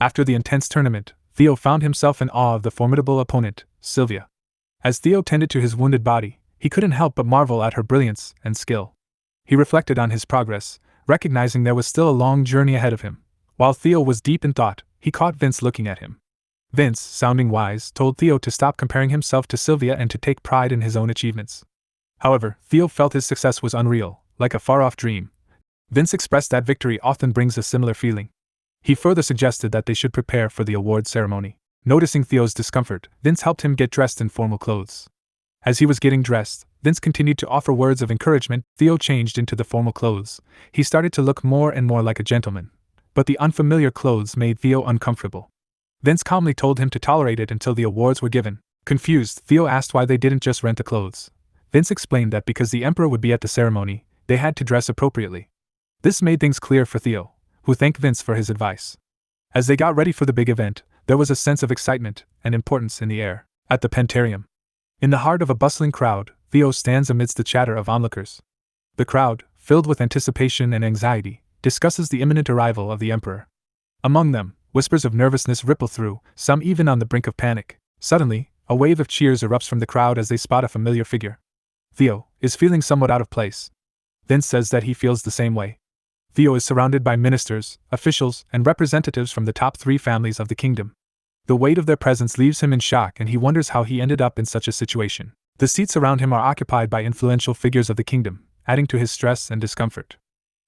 After the intense tournament, Theo found himself in awe of the formidable opponent, Sylvia. As Theo tended to his wounded body, he couldn't help but marvel at her brilliance and skill. He reflected on his progress, recognizing there was still a long journey ahead of him. While Theo was deep in thought, he caught Vince looking at him. Vince, sounding wise, told Theo to stop comparing himself to Sylvia and to take pride in his own achievements. However, Theo felt his success was unreal, like a far-off dream. Vince expressed that victory often brings a similar feeling. He further suggested that they should prepare for the award ceremony. Noticing Theo's discomfort, Vince helped him get dressed in formal clothes. As he was getting dressed, Vince continued to offer words of encouragement. Theo changed into the formal clothes. He started to look more and more like a gentleman. But the unfamiliar clothes made Theo uncomfortable. Vince calmly told him to tolerate it until the awards were given. Confused, Theo asked why they didn't just rent the clothes. Vince explained that because the emperor would be at the ceremony, they had to dress appropriately. This made things clear for Theo, who thanked Vince for his advice. As they got ready for the big event, there was a sense of excitement and importance in the air. At the Pentarium, in the heart of a bustling crowd, Theo stands amidst the chatter of onlookers. The crowd, filled with anticipation and anxiety, discusses the imminent arrival of the emperor. Among them, whispers of nervousness ripple through, some even on the brink of panic. Suddenly, a wave of cheers erupts from the crowd as they spot a familiar figure. Theo is feeling somewhat out of place. Vince says that he feels the same way. Theo is surrounded by ministers, officials, and representatives from the top 3 families of the kingdom. The weight of their presence leaves him in shock and he wonders how he ended up in such a situation. The seats around him are occupied by influential figures of the kingdom, adding to his stress and discomfort.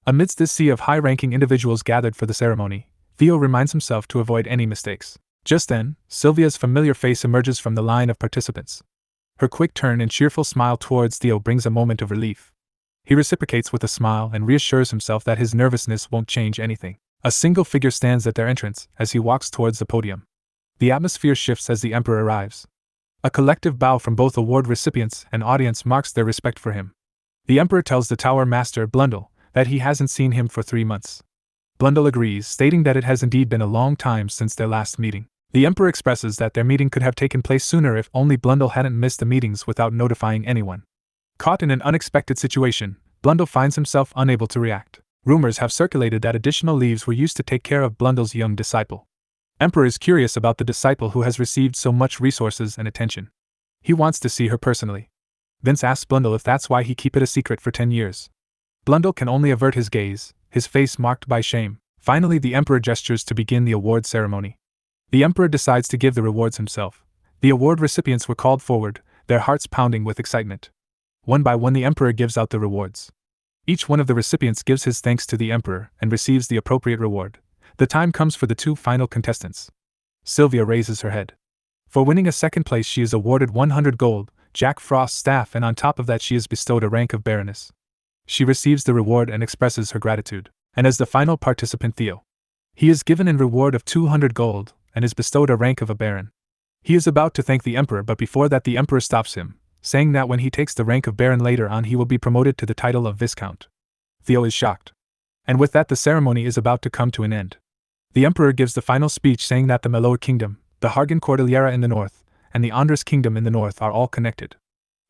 Amidst this sea of high-ranking individuals gathered for the ceremony, Theo reminds himself to avoid any mistakes. Just then, Sylvia's familiar face emerges from the line of participants. Her quick turn and cheerful smile towards Theo brings a moment of relief. He reciprocates with a smile and reassures himself that his nervousness won't change anything. A single figure stands at their entrance as he walks towards the podium. The atmosphere shifts as the emperor arrives. A collective bow from both award recipients and audience marks their respect for him. The emperor tells the Tower Master, Blundell, that he hasn't seen him for 3 months. Blundell agrees, stating that it has indeed been a long time since their last meeting. The emperor expresses that their meeting could have taken place sooner if only Blundell hadn't missed the meetings without notifying anyone. Caught in an unexpected situation, Blundell finds himself unable to react. Rumors have circulated that additional leaves were used to take care of Blundell's young disciple. Emperor is curious about the disciple who has received so much resources and attention. He wants to see her personally. Vince asks Blundell if that's why he keep it a secret for 10 years. Blundell can only avert his gaze, his face marked by shame. Finally, the emperor gestures to begin the award ceremony. The emperor decides to give the rewards himself. The award recipients were called forward, their hearts pounding with excitement. One by one the emperor gives out the rewards. Each one of the recipients gives his thanks to the emperor and receives the appropriate reward. The time comes for the 2 final contestants. Sylvia raises her head. For winning a second place she is awarded 100 gold, Jack Frost's staff, and on top of that she is bestowed a rank of baroness. She receives the reward and expresses her gratitude. And as the final participant, Theo, he is given in reward of 200 gold and is bestowed a rank of a baron. He is about to thank the emperor, but before that the emperor stops him, saying that when he takes the rank of baron later on he will be promoted to the title of viscount. Theo is shocked. And with that the ceremony is about to come to an end. The emperor gives the final speech saying that the Meloa Kingdom, the Hargan Cordillera in the north, and the Andres Kingdom in the north are all connected.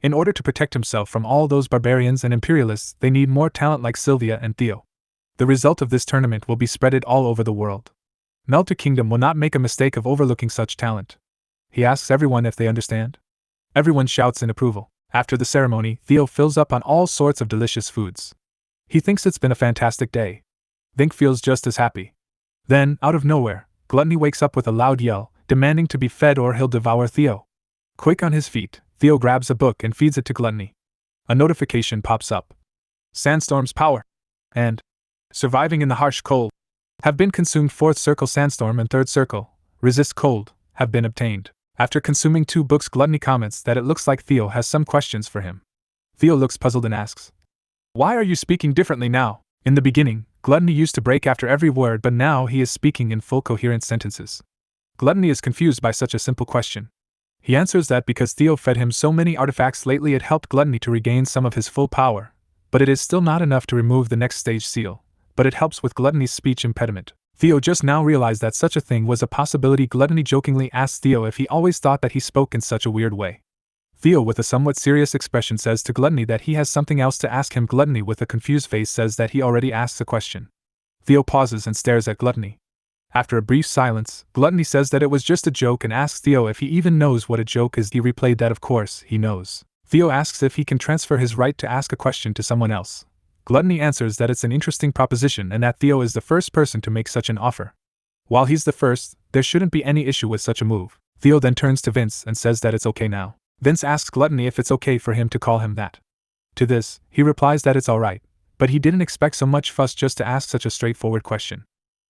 In order to protect himself from all those barbarians and imperialists, they need more talent like Sylvia and Theo. The result of this tournament will be spreaded all over the world. Melter Kingdom will not make a mistake of overlooking such talent. He asks everyone if they understand. Everyone shouts in approval. After the ceremony, Theo fills up on all sorts of delicious foods. He thinks it's been a fantastic day. Vink feels just as happy. Then, out of nowhere, Gluttony wakes up with a loud yell, demanding to be fed or he'll devour Theo. Quick on his feet, Theo grabs a book and feeds it to Gluttony. A notification pops up. Sandstorm's power and surviving in the harsh cold have been consumed. 4th circle sandstorm and 3rd circle resist cold have been obtained. After consuming 2 books, Gluttony comments that it looks like Theo has some questions for him. Theo looks puzzled and asks, "Why are you speaking differently now? In the beginning, Gluttony used to break after every word, but now he is speaking in full coherent sentences." Gluttony is confused by such a simple question. He answers that because Theo fed him so many artifacts lately it helped Gluttony to regain some of his full power, but it is still not enough to remove the next stage seal, but it helps with Gluttony's speech impediment. Theo just now realized that such a thing was a possibility. Gluttony jokingly asks Theo if he always thought that he spoke in such a weird way. Theo, with a somewhat serious expression, says to Gluttony that he has something else to ask him. Gluttony, with a confused face, says that he already asked a question. Theo pauses and stares at Gluttony. After a brief silence, Gluttony says that it was just a joke and asks Theo if he even knows what a joke is. He replayed that of course he knows. Theo asks if he can transfer his right to ask a question to someone else. Gluttony answers that it's an interesting proposition and that Theo is the first person to make such an offer. While he's the first, there shouldn't be any issue with such a move. Theo then turns to Vince and says that it's okay now. Vince asks Gluttony if it's okay for him to call him that. To this, he replies that it's alright, but he didn't expect so much fuss just to ask such a straightforward question.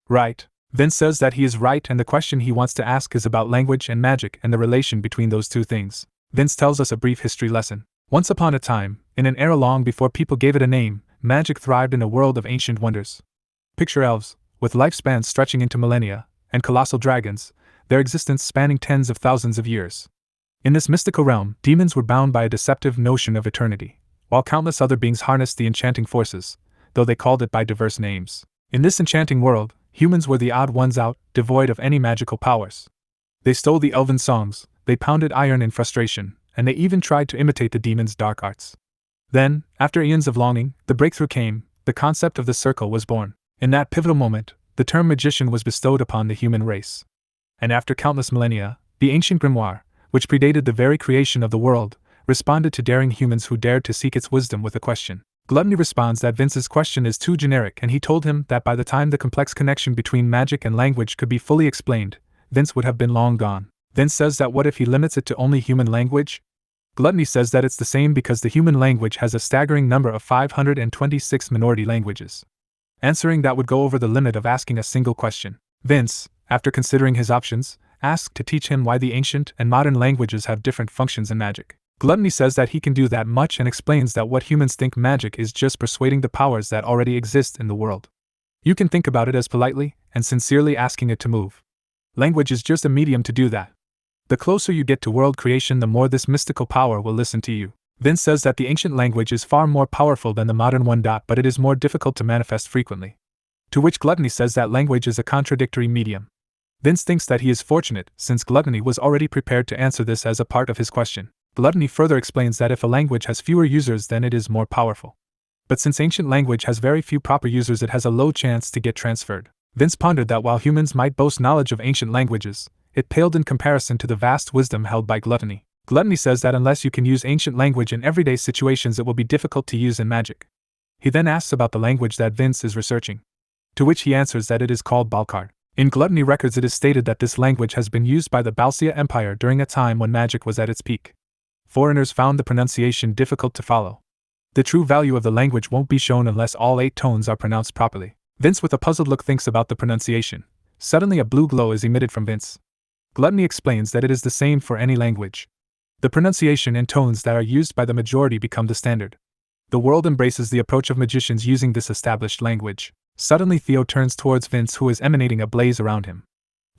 Right. Vince says that he is right and the question he wants to ask is about language and magic and the relation between those two things. Vince tells us a brief history lesson. Once upon a time, in an era long before people gave it a name, magic thrived in a world of ancient wonders. Picture elves, with lifespans stretching into millennia, and colossal dragons, their existence spanning tens of thousands of years. In this mystical realm, demons were bound by a deceptive notion of eternity, while countless other beings harnessed the enchanting forces, though they called it by diverse names. In this enchanting world, humans were the odd ones out, devoid of any magical powers. They stole the elven songs, they pounded iron in frustration, and they even tried to imitate the demons' dark arts. Then, after eons of longing, the breakthrough came, the concept of the circle was born. In that pivotal moment, the term magician was bestowed upon the human race. And after countless millennia, the ancient grimoire, which predated the very creation of the world, responded to daring humans who dared to seek its wisdom with a question. Gluttony responds that Vince's question is too generic and he told him that by the time the complex connection between magic and language could be fully explained, Vince would have been long gone. Vince says that what if he limits it to only human language? Gluttony says that it's the same because the human language has a staggering number of 526 minority languages. Answering that would go over the limit of asking a single question. Vince, after considering his options, asks to teach him why the ancient and modern languages have different functions in magic. Gluttony says that he can do that much and explains that what humans think magic is just persuading the powers that already exist in the world. You can think about it as politely and sincerely asking it to move. Language is just a medium to do that. The closer you get to world creation, the more this mystical power will listen to you. Vince says that the ancient language is far more powerful than the modern one, but it is more difficult to manifest frequently. To which Gluttony says that language is a contradictory medium. Vince thinks that he is fortunate, since Gluttony was already prepared to answer this as a part of his question. Gluttony further explains that if a language has fewer users, then it is more powerful. But since ancient language has very few proper users, it has a low chance to get transferred. Vince pondered that while humans might boast knowledge of ancient languages, it paled in comparison to the vast wisdom held by Gluttony. Gluttony says that unless you can use ancient language in everyday situations, it will be difficult to use in magic. He then asks about the language that Vince is researching. To which he answers that it is called Balkar. In Gluttony records it is stated that this language has been used by the Balsia Empire during a time when magic was at its peak. Foreigners found the pronunciation difficult to follow. The true value of the language won't be shown unless all 8 tones are pronounced properly. Vince with a puzzled look thinks about the pronunciation. Suddenly a blue glow is emitted from Vince. Gluttony explains that it is the same for any language. The pronunciation and tones that are used by the majority become the standard. The world embraces the approach of magicians using this established language. Suddenly Theo turns towards Vince, who is emanating a blaze around him.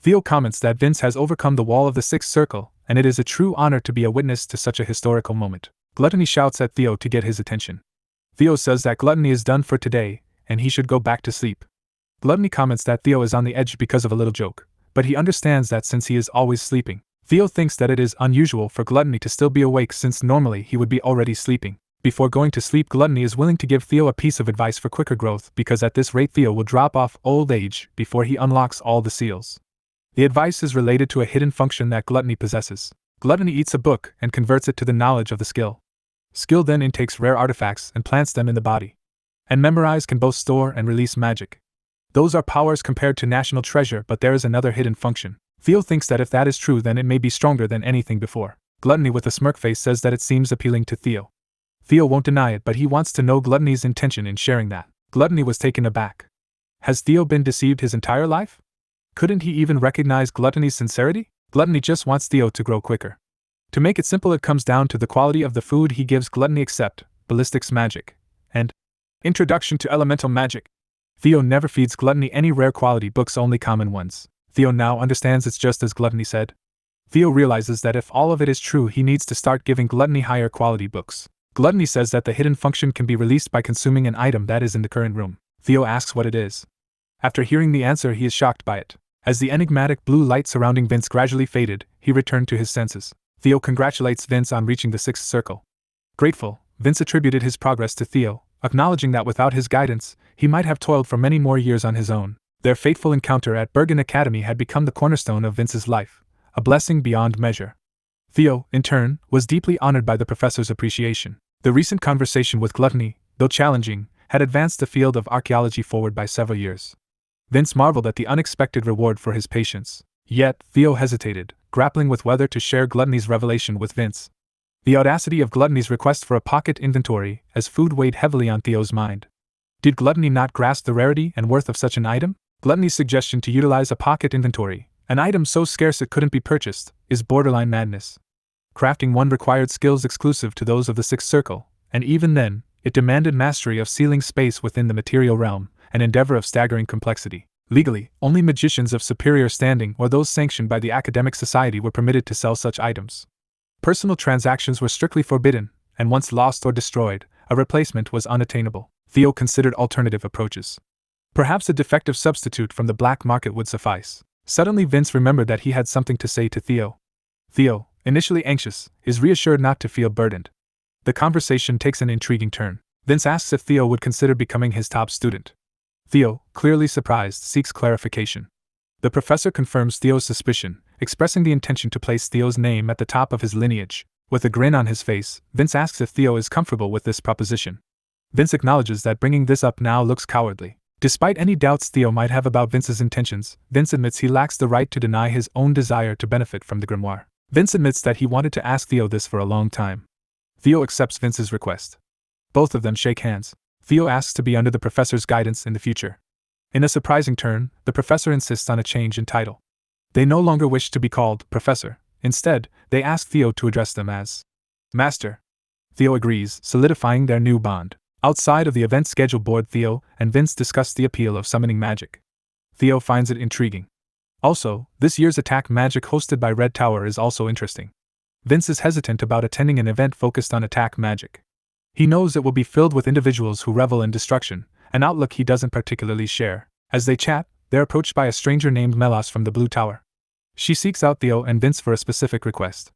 Theo comments that Vince has overcome the wall of the 6th circle, and it is a true honor to be a witness to such a historical moment. Gluttony shouts at Theo to get his attention. Theo says that Gluttony is done for today, and he should go back to sleep. Gluttony comments that Theo is on the edge because of a little joke, but he understands that since he is always sleeping. Theo thinks that it is unusual for Gluttony to still be awake, since normally he would be already sleeping. Before going to sleep, Gluttony is willing to give Theo a piece of advice for quicker growth, because at this rate Theo will drop off old age before he unlocks all the seals. The advice is related to a hidden function that Gluttony possesses. Gluttony eats a book and converts it to the knowledge of the skill. Skill then intakes rare artifacts and plants them in the body. And Memorize can both store and release magic. Those are powers compared to national treasure, but there is another hidden function. Theo thinks that if that is true, then it may be stronger than anything before. Gluttony with a smirk face says that it seems appealing to Theo. Theo won't deny it, but he wants to know Gluttony's intention in sharing that. Gluttony was taken aback. Has Theo been deceived his entire life? Couldn't he even recognize Gluttony's sincerity? Gluttony just wants Theo to grow quicker. To make it simple, it comes down to the quality of the food he gives Gluttony, except ballistics magic and introduction to elemental magic. Theo never feeds Gluttony any rare quality books, only common ones. Theo now understands it's just as Gluttony said. Theo realizes that if all of it is true, he needs to start giving Gluttony higher quality books. Gluttony says that the hidden function can be released by consuming an item that is in the current room. Theo asks what it is. After hearing the answer, he is shocked by it. As the enigmatic blue light surrounding Vince gradually faded, he returned to his senses. Theo congratulates Vince on reaching the 6th circle. Grateful, Vince attributed his progress to Theo, acknowledging that without his guidance, he might have toiled for many more years on his own. Their fateful encounter at Bergen Academy had become the cornerstone of Vince's life, a blessing beyond measure. Theo, in turn, was deeply honored by the professor's appreciation. The recent conversation with gluttony, though challenging, had advanced the field of archaeology forward by several years. Vince marveled at the unexpected reward for his patience. Yet, Theo hesitated, grappling with whether to share gluttony's revelation with Vince. The audacity of gluttony's request for a pocket inventory, as food weighed heavily on Theo's mind. Did gluttony not grasp the rarity and worth of such an item? Gluttony's suggestion to utilize a pocket inventory, an item so scarce it couldn't be purchased, is borderline madness. Crafting one required skills exclusive to those of the Sixth Circle, and even then, it demanded mastery of sealing space within the material realm, an endeavor of staggering complexity. Legally, only magicians of superior standing or those sanctioned by the academic society were permitted to sell such items. Personal transactions were strictly forbidden, and once lost or destroyed, a replacement was unattainable. Theo considered alternative approaches. Perhaps a defective substitute from the black market would suffice. Suddenly Vince remembered that he had something to say to Theo. Theo, initially anxious, is reassured not to feel burdened. The conversation takes an intriguing turn. Vince asks if Theo would consider becoming his top student. Theo, clearly surprised, seeks clarification. The professor confirms Theo's suspicion, expressing the intention to place Theo's name at the top of his lineage. With a grin on his face, Vince asks if Theo is comfortable with this proposition. Vince acknowledges that bringing this up now looks cowardly. Despite any doubts Theo might have about Vince's intentions, Vince admits he lacks the right to deny his own desire to benefit from the grimoire. Vince admits that he wanted to ask Theo this for a long time. Theo accepts Vince's request. Both of them shake hands. Theo asks to be under the professor's guidance in the future. In a surprising turn, the professor insists on a change in title. They no longer wish to be called Professor. Instead, they ask Theo to address them as Master. Theo agrees, solidifying their new bond. Outside of the event schedule board, Theo and Vince discuss the appeal of summoning magic. Theo finds it intriguing. Also, this year's attack magic hosted by Red Tower is also interesting. Vince is hesitant about attending an event focused on attack magic. He knows it will be filled with individuals who revel in destruction, an outlook he doesn't particularly share. As they chat, they're approached by a stranger named Melas from the Blue Tower. She seeks out Theo and Vince for a specific request.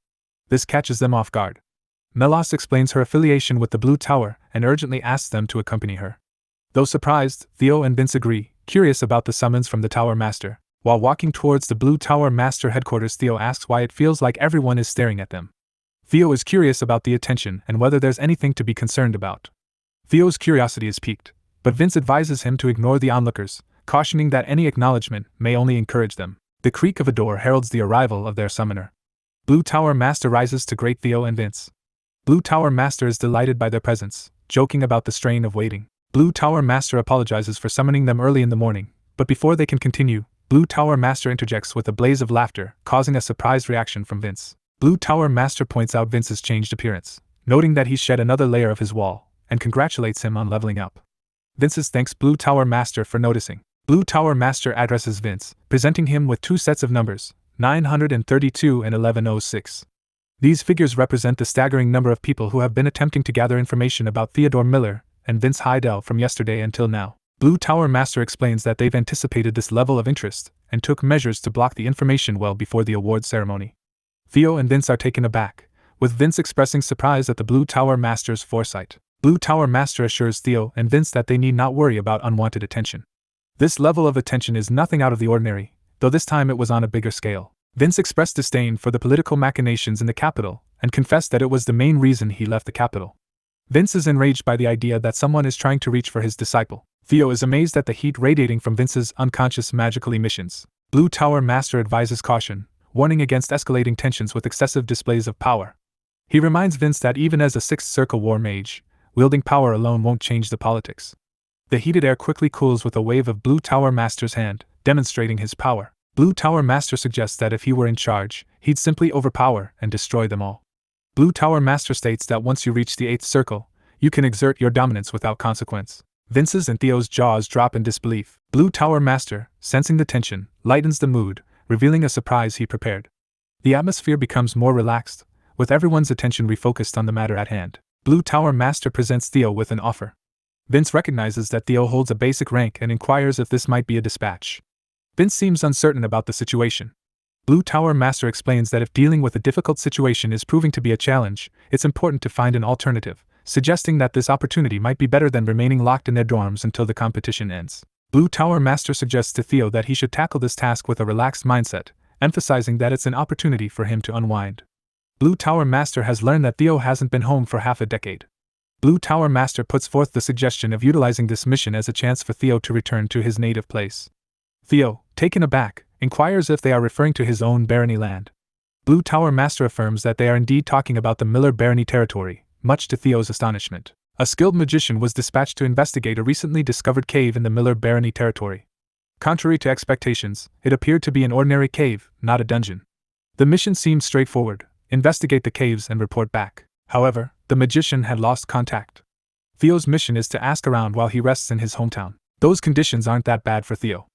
This catches them off guard. Melas explains her affiliation with the Blue Tower and urgently asks them to accompany her. Though surprised, Theo and Vince agree, curious about the summons from the Tower Master. While walking towards the Blue Tower Master headquarters, Theo asks why it feels like everyone is staring at them. Theo is curious about the attention and whether there's anything to be concerned about. Theo's curiosity is piqued, but Vince advises him to ignore the onlookers, cautioning that any acknowledgement may only encourage them. The creak of a door heralds the arrival of their summoner. Blue Tower Master rises to greet Theo and Vince. Blue Tower Master is delighted by their presence, joking about the strain of waiting. Blue Tower Master apologizes for summoning them early in the morning, but before they can continue, Blue Tower Master interjects with a blaze of laughter, causing a surprised reaction from Vince. Blue Tower Master points out Vince's changed appearance, noting that he's shed another layer of his wall, and congratulates him on leveling up. Vince thanks Blue Tower Master for noticing. Blue Tower Master addresses Vince, presenting him with two sets of numbers, 932 and 1106. These figures represent the staggering number of people who have been attempting to gather information about Theodore Miller and Vince Heidel from yesterday until now. Blue Tower Master explains that they've anticipated this level of interest and took measures to block the information well before the award ceremony. Theo and Vince are taken aback, with Vince expressing surprise at the Blue Tower Master's foresight. Blue Tower Master assures Theo and Vince that they need not worry about unwanted attention. This level of attention is nothing out of the ordinary, though this time it was on a bigger scale. Vince expressed disdain for the political machinations in the capital, and confessed that it was the main reason he left the capital. Vince is enraged by the idea that someone is trying to reach for his disciple. Theo is amazed at the heat radiating from Vince's unconscious magical emissions. Blue Tower Master advises caution, warning against escalating tensions with excessive displays of power. He reminds Vince that even as a Sixth Circle war mage, wielding power alone won't change the politics. The heated air quickly cools with a wave of Blue Tower Master's hand, demonstrating his power. Blue Tower Master suggests that if he were in charge, he'd simply overpower and destroy them all. Blue Tower Master states that once you reach the Eighth Circle, you can exert your dominance without consequence. Vince's and Theo's jaws drop in disbelief. Blue Tower Master, sensing the tension, lightens the mood, revealing a surprise he prepared. The atmosphere becomes more relaxed, with everyone's attention refocused on the matter at hand. Blue Tower Master presents Theo with an offer. Vince recognizes that Theo holds a basic rank and inquires if this might be a dispatch. Vince seems uncertain about the situation. Blue Tower Master explains that if dealing with a difficult situation is proving to be a challenge, it's important to find an alternative, suggesting that this opportunity might be better than remaining locked in their dorms until the competition ends. Blue Tower Master suggests to Theo that he should tackle this task with a relaxed mindset, emphasizing that it's an opportunity for him to unwind. Blue Tower Master has learned that Theo hasn't been home for half a decade. Blue Tower Master puts forth the suggestion of utilizing this mission as a chance for Theo to return to his native place. Theo, taken aback, inquires if they are referring to his own barony land. Blue Tower Master affirms that they are indeed talking about the Miller Barony territory, much to Theo's astonishment. A skilled magician was dispatched to investigate a recently discovered cave in the Miller Barony territory. Contrary to expectations, it appeared to be an ordinary cave, not a dungeon. The mission seemed straightforward: investigate the caves and report back. However, the magician had lost contact. Theo's mission is to ask around while he rests in his hometown. Those conditions aren't that bad for Theo.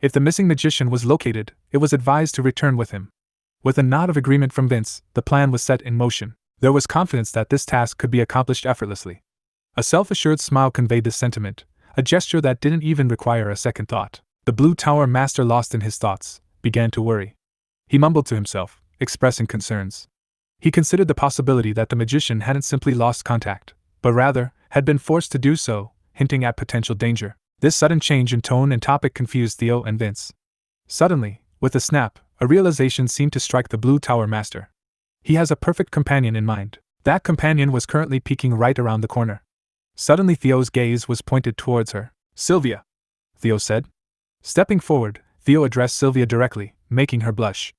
If the missing magician was located, it was advised to return with him. With a nod of agreement from Vince, the plan was set in motion. There was confidence that this task could be accomplished effortlessly. A self-assured smile conveyed this sentiment, a gesture that didn't even require a second thought. The Blue Tower Master, lost in his thoughts, began to worry. He mumbled to himself, expressing concerns. He considered the possibility that the magician hadn't simply lost contact, but rather, had been forced to do so, hinting at potential danger. This sudden change in tone and topic confused Theo and Vince. Suddenly, with a snap, a realization seemed to strike the Blue Tower Master. He has a perfect companion in mind. That companion was currently peeking right around the corner. Suddenly Theo's gaze was pointed towards her. "Sylvia," Theo said. Stepping forward, Theo addressed Sylvia directly, making her blush.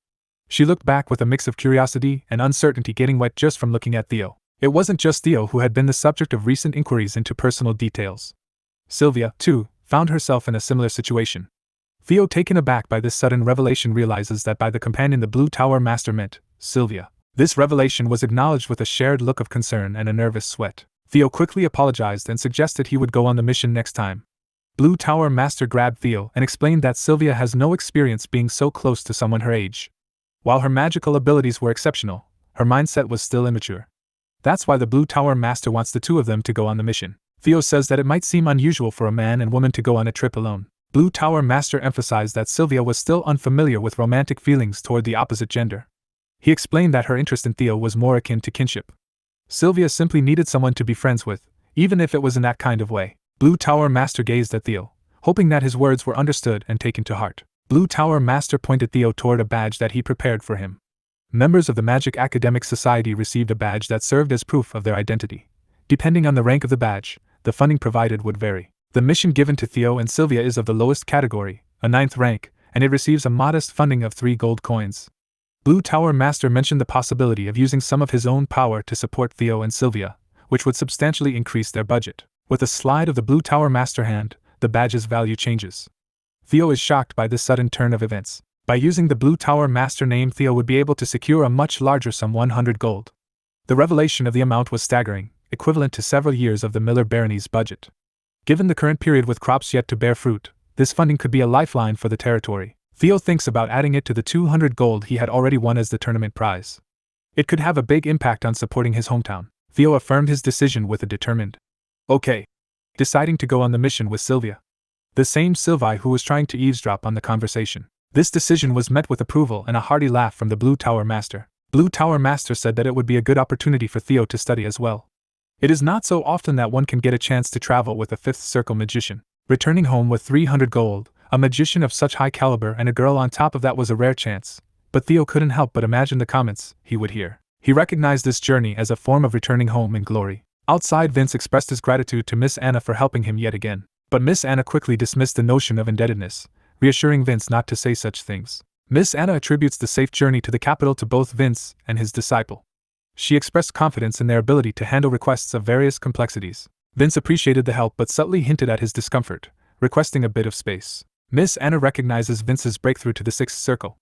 She looked back with a mix of curiosity and uncertainty, getting wet just from looking at Theo. It wasn't just Theo who had been the subject of recent inquiries into personal details. Sylvia, too, found herself in a similar situation. Theo, taken aback by this sudden revelation, realizes that by the companion the Blue Tower Master meant Sylvia. This revelation was acknowledged with a shared look of concern and a nervous sweat. Theo quickly apologized and suggested he would go on the mission next time. Blue Tower Master grabbed Theo and explained that Sylvia has no experience being so close to someone her age. While her magical abilities were exceptional, her mindset was still immature. That's why the Blue Tower Master wants the two of them to go on the mission. Theo says that it might seem unusual for a man and woman to go on a trip alone. Blue Tower Master emphasized that Sylvia was still unfamiliar with romantic feelings toward the opposite gender. He explained that her interest in Theo was more akin to kinship. Sylvia simply needed someone to be friends with, even if it was in that kind of way. Blue Tower Master gazed at Theo, hoping that his words were understood and taken to heart. Blue Tower Master pointed Theo toward a badge that he prepared for him. Members of the Magic Academic Society received a badge that served as proof of their identity. Depending on the rank of the badge, the funding provided would vary. The mission given to Theo and Sylvia is of the lowest category, a 9th rank, and it receives a modest funding of 3 gold coins. Blue Tower Master mentioned the possibility of using some of his own power to support Theo and Sylvia, which would substantially increase their budget. With a slide of the Blue Tower Master hand, the badge's value changes. Theo is shocked by this sudden turn of events. By using the Blue Tower Master name, Theo would be able to secure a much larger sum, 100 gold. The revelation of the amount was staggering, equivalent to several years of the Miller Barony's budget. Given the current period with crops yet to bear fruit, this funding could be a lifeline for the territory. Theo thinks about adding it to the 200 gold he had already won as the tournament prize. It could have a big impact on supporting his hometown. Theo affirmed his decision with a determined "okay," deciding to go on the mission with Sylvia. The same Sylvie who was trying to eavesdrop on the conversation. This decision was met with approval and a hearty laugh from the Blue Tower Master. Blue Tower Master said that it would be a good opportunity for Theo to study as well. It is not so often that one can get a chance to travel with a 5th circle magician. Returning home with 300 gold, a magician of such high caliber and a girl on top of that was a rare chance, but Theo couldn't help but imagine the comments he would hear. He recognized this journey as a form of returning home in glory. Outside, Vince expressed his gratitude to Miss Anna for helping him yet again, but Miss Anna quickly dismissed the notion of indebtedness, reassuring Vince not to say such things. Miss Anna attributes the safe journey to the capital to both Vince and his disciple. She expressed confidence in their ability to handle requests of various complexities. Vince appreciated the help but subtly hinted at his discomfort, requesting a bit of space. Miss Anna recognizes Vince's breakthrough to the 6th circle.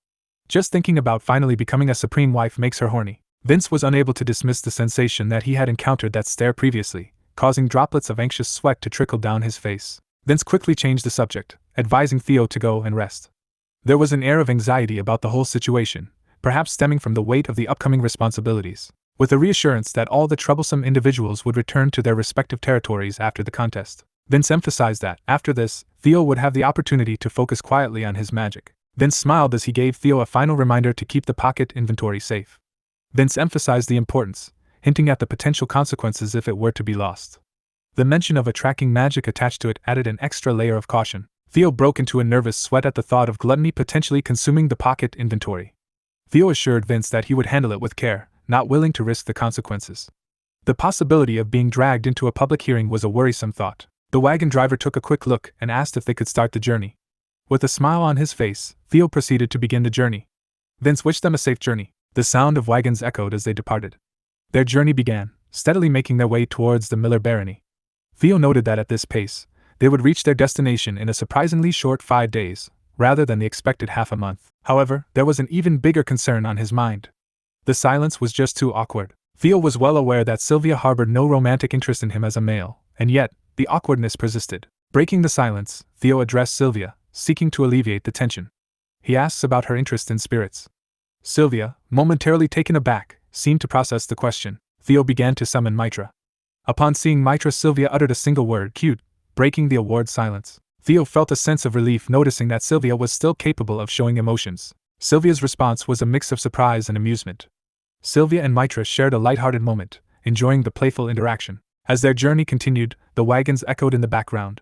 Just thinking about finally becoming a supreme wife makes her horny. Vince was unable to dismiss the sensation that he had encountered that stare previously, causing droplets of anxious sweat to trickle down his face. Vince quickly changed the subject, advising Theo to go and rest. There was an air of anxiety about the whole situation, perhaps stemming from the weight of the upcoming responsibilities. With the reassurance that all the troublesome individuals would return to their respective territories after the contest, Vince emphasized that, after this, Theo would have the opportunity to focus quietly on his magic. Vince smiled as he gave Theo a final reminder to keep the pocket inventory safe. Vince emphasized the importance, hinting at the potential consequences if it were to be lost. The mention of a tracking magic attached to it added an extra layer of caution. Theo broke into a nervous sweat at the thought of gluttony potentially consuming the pocket inventory. Theo assured Vince that he would handle it with care, not willing to risk the consequences. The possibility of being dragged into a public hearing was a worrisome thought. The wagon driver took a quick look and asked if they could start the journey. With a smile on his face, Theo proceeded to begin the journey. Vince wished them a safe journey. The sound of wagons echoed as they departed. Their journey began, steadily making their way towards the Miller barony. Theo noted that at this pace, they would reach their destination in a surprisingly short 5 days, rather than the expected half a month. However, there was an even bigger concern on his mind. The silence was just too awkward. Theo was well aware that Sylvia harbored no romantic interest in him as a male, and yet, the awkwardness persisted. Breaking the silence, Theo addressed Sylvia, seeking to alleviate the tension. He asks about her interest in spirits. Sylvia, momentarily taken aback, seemed to process the question. Theo began to summon Mitra. Upon seeing Mitra, Sylvia uttered a single word, "cute," breaking the awkward silence. Theo felt a sense of relief noticing that Sylvia was still capable of showing emotions. Sylvia's response was a mix of surprise and amusement. Sylvia and Mitra shared a light-hearted moment, enjoying the playful interaction. As their journey continued, the wagons echoed in the background.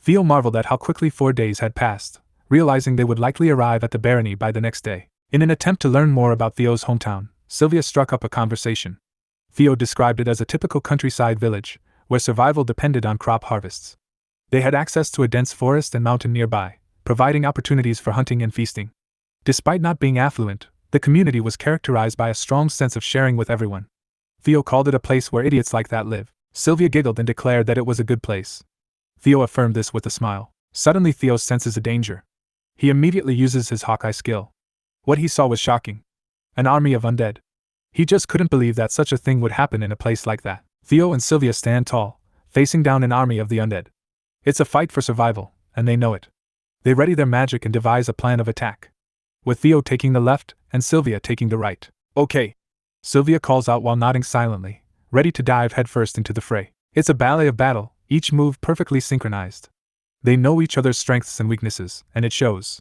Theo marveled at how quickly 4 days had passed, realizing they would likely arrive at the barony by the next day. In an attempt to learn more about Theo's hometown, Sylvia struck up a conversation. Theo described it as a typical countryside village, where survival depended on crop harvests. They had access to a dense forest and mountain nearby, providing opportunities for hunting and feasting. Despite not being affluent, the community was characterized by a strong sense of sharing with everyone. Theo called it a place where idiots like that live. Sylvia giggled and declared that it was a good place. Theo affirmed this with a smile. Suddenly Theo senses a danger. He immediately uses his Hawkeye skill. What he saw was shocking. An army of undead. He just couldn't believe that such a thing would happen in a place like that. Theo and Sylvia stand tall, facing down an army of the undead. It's a fight for survival, and they know it. They ready their magic and devise a plan of attack, with Theo taking the left and Sylvia taking the right. "Okay," Sylvia calls out while nodding silently, ready to dive headfirst into the fray. It's a ballet of battle, each move perfectly synchronized. They know each other's strengths and weaknesses, and it shows.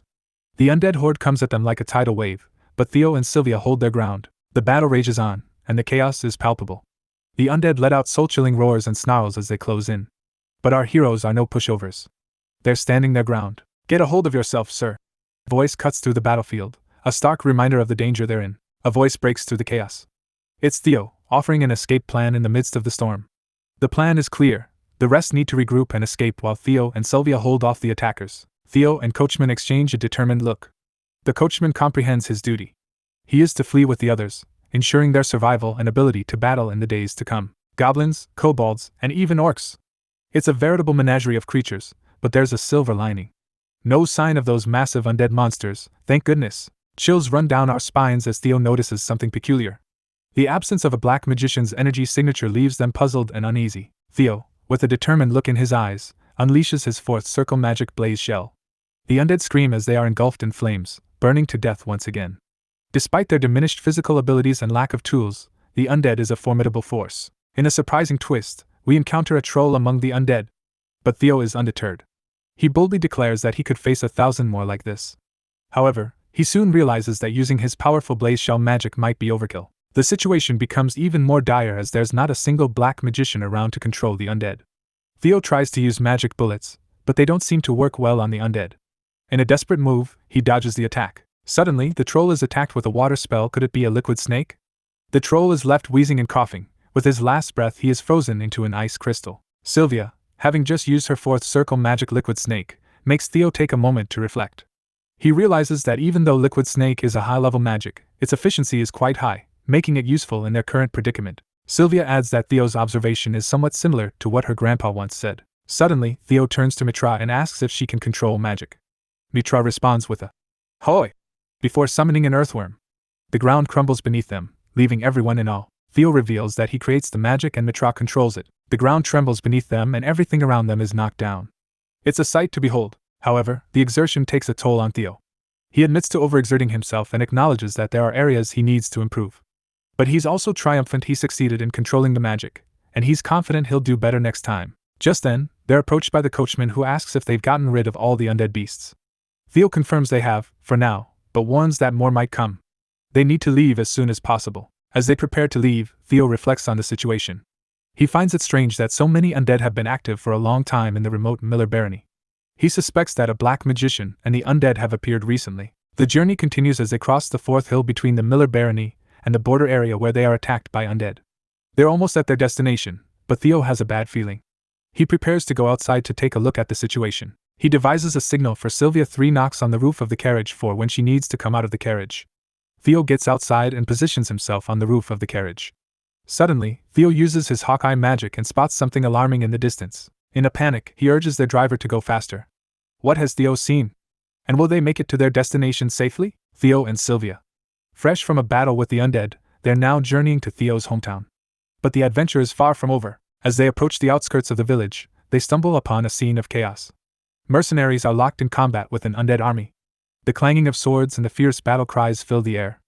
The undead horde comes at them like a tidal wave, but Theo and Sylvia hold their ground. The battle rages on, and the chaos is palpable. The undead let out soul-chilling roars and snarls as they close in. But our heroes are no pushovers. They're standing their ground. "Get a hold of yourself, sir." Voice cuts through the battlefield, a stark reminder of the danger they're in. A voice breaks through the chaos. It's Theo, offering an escape plan in the midst of the storm. The plan is clear. The rest need to regroup and escape while Theo and Sylvia hold off the attackers. Theo and Coachman exchange a determined look. The Coachman comprehends his duty. He is to flee with the others, ensuring their survival and ability to battle in the days to come. Goblins, kobolds, and even orcs. It's a veritable menagerie of creatures, but there's a silver lining. No sign of those massive undead monsters, thank goodness. Chills run down our spines as Theo notices something peculiar. The absence of a black magician's energy signature leaves them puzzled and uneasy. Theo, with a determined look in his eyes, unleashes his fourth circle magic blaze shell. The undead scream as they are engulfed in flames, burning to death once again. Despite their diminished physical abilities and lack of tools, the undead is a formidable force. In a surprising twist, we encounter a troll among the undead. But Theo is undeterred. He boldly declares that he could face 1,000 more like this. However, he soon realizes that using his powerful blaze shell magic might be overkill. The situation becomes even more dire as there's not a single black magician around to control the undead. Theo tries to use magic bullets, but they don't seem to work well on the undead. In a desperate move, he dodges the attack. Suddenly, the troll is attacked with a water spell. Could it be a liquid snake? The troll is left wheezing and coughing. With his last breath, he is frozen into an ice crystal. Sylvia, having just used her fourth circle magic liquid snake, makes Theo take a moment to reflect. He realizes that even though liquid snake is a high-level magic, its efficiency is quite high, making it useful in their current predicament. Sylvia adds that Theo's observation is somewhat similar to what her grandpa once said. Suddenly, Theo turns to Mitra and asks if she can control magic. Mitra responds with a "Hoy!" before summoning an earthworm. The ground crumbles beneath them, leaving everyone in awe. Theo reveals that he creates the magic and Mitra controls it. The ground trembles beneath them and everything around them is knocked down. It's a sight to behold. However, the exertion takes a toll on Theo. He admits to overexerting himself and acknowledges that there are areas he needs to improve. But he's also triumphant he succeeded in controlling the magic, and he's confident he'll do better next time. Just then, they're approached by the coachman who asks if they've gotten rid of all the undead beasts. Theo confirms they have, for now, but warns that more might come. They need to leave as soon as possible. As they prepare to leave, Theo reflects on the situation. He finds it strange that so many undead have been active for a long time in the remote Miller barony. He suspects that a black magician and the undead have appeared recently. The journey continues as they cross the fourth hill between the Miller Barony and the border area where they are attacked by undead. They're almost at their destination, but Theo has a bad feeling. He prepares to go outside to take a look at the situation. He devises a signal for Sylvia 3 knocks on the roof of the carriage for when she needs to come out of the carriage. Theo gets outside and positions himself on the roof of the carriage. Suddenly, Theo uses his Hawkeye magic and spots something alarming in the distance. In a panic, he urges their driver to go faster. What has Theo seen? And will they make it to their destination safely? Theo and Sylvia. Fresh from a battle with the undead, they're now journeying to Theo's hometown. But the adventure is far from over. As they approach the outskirts of the village, they stumble upon a scene of chaos. Mercenaries are locked in combat with an undead army. The clanging of swords and the fierce battle cries fill the air.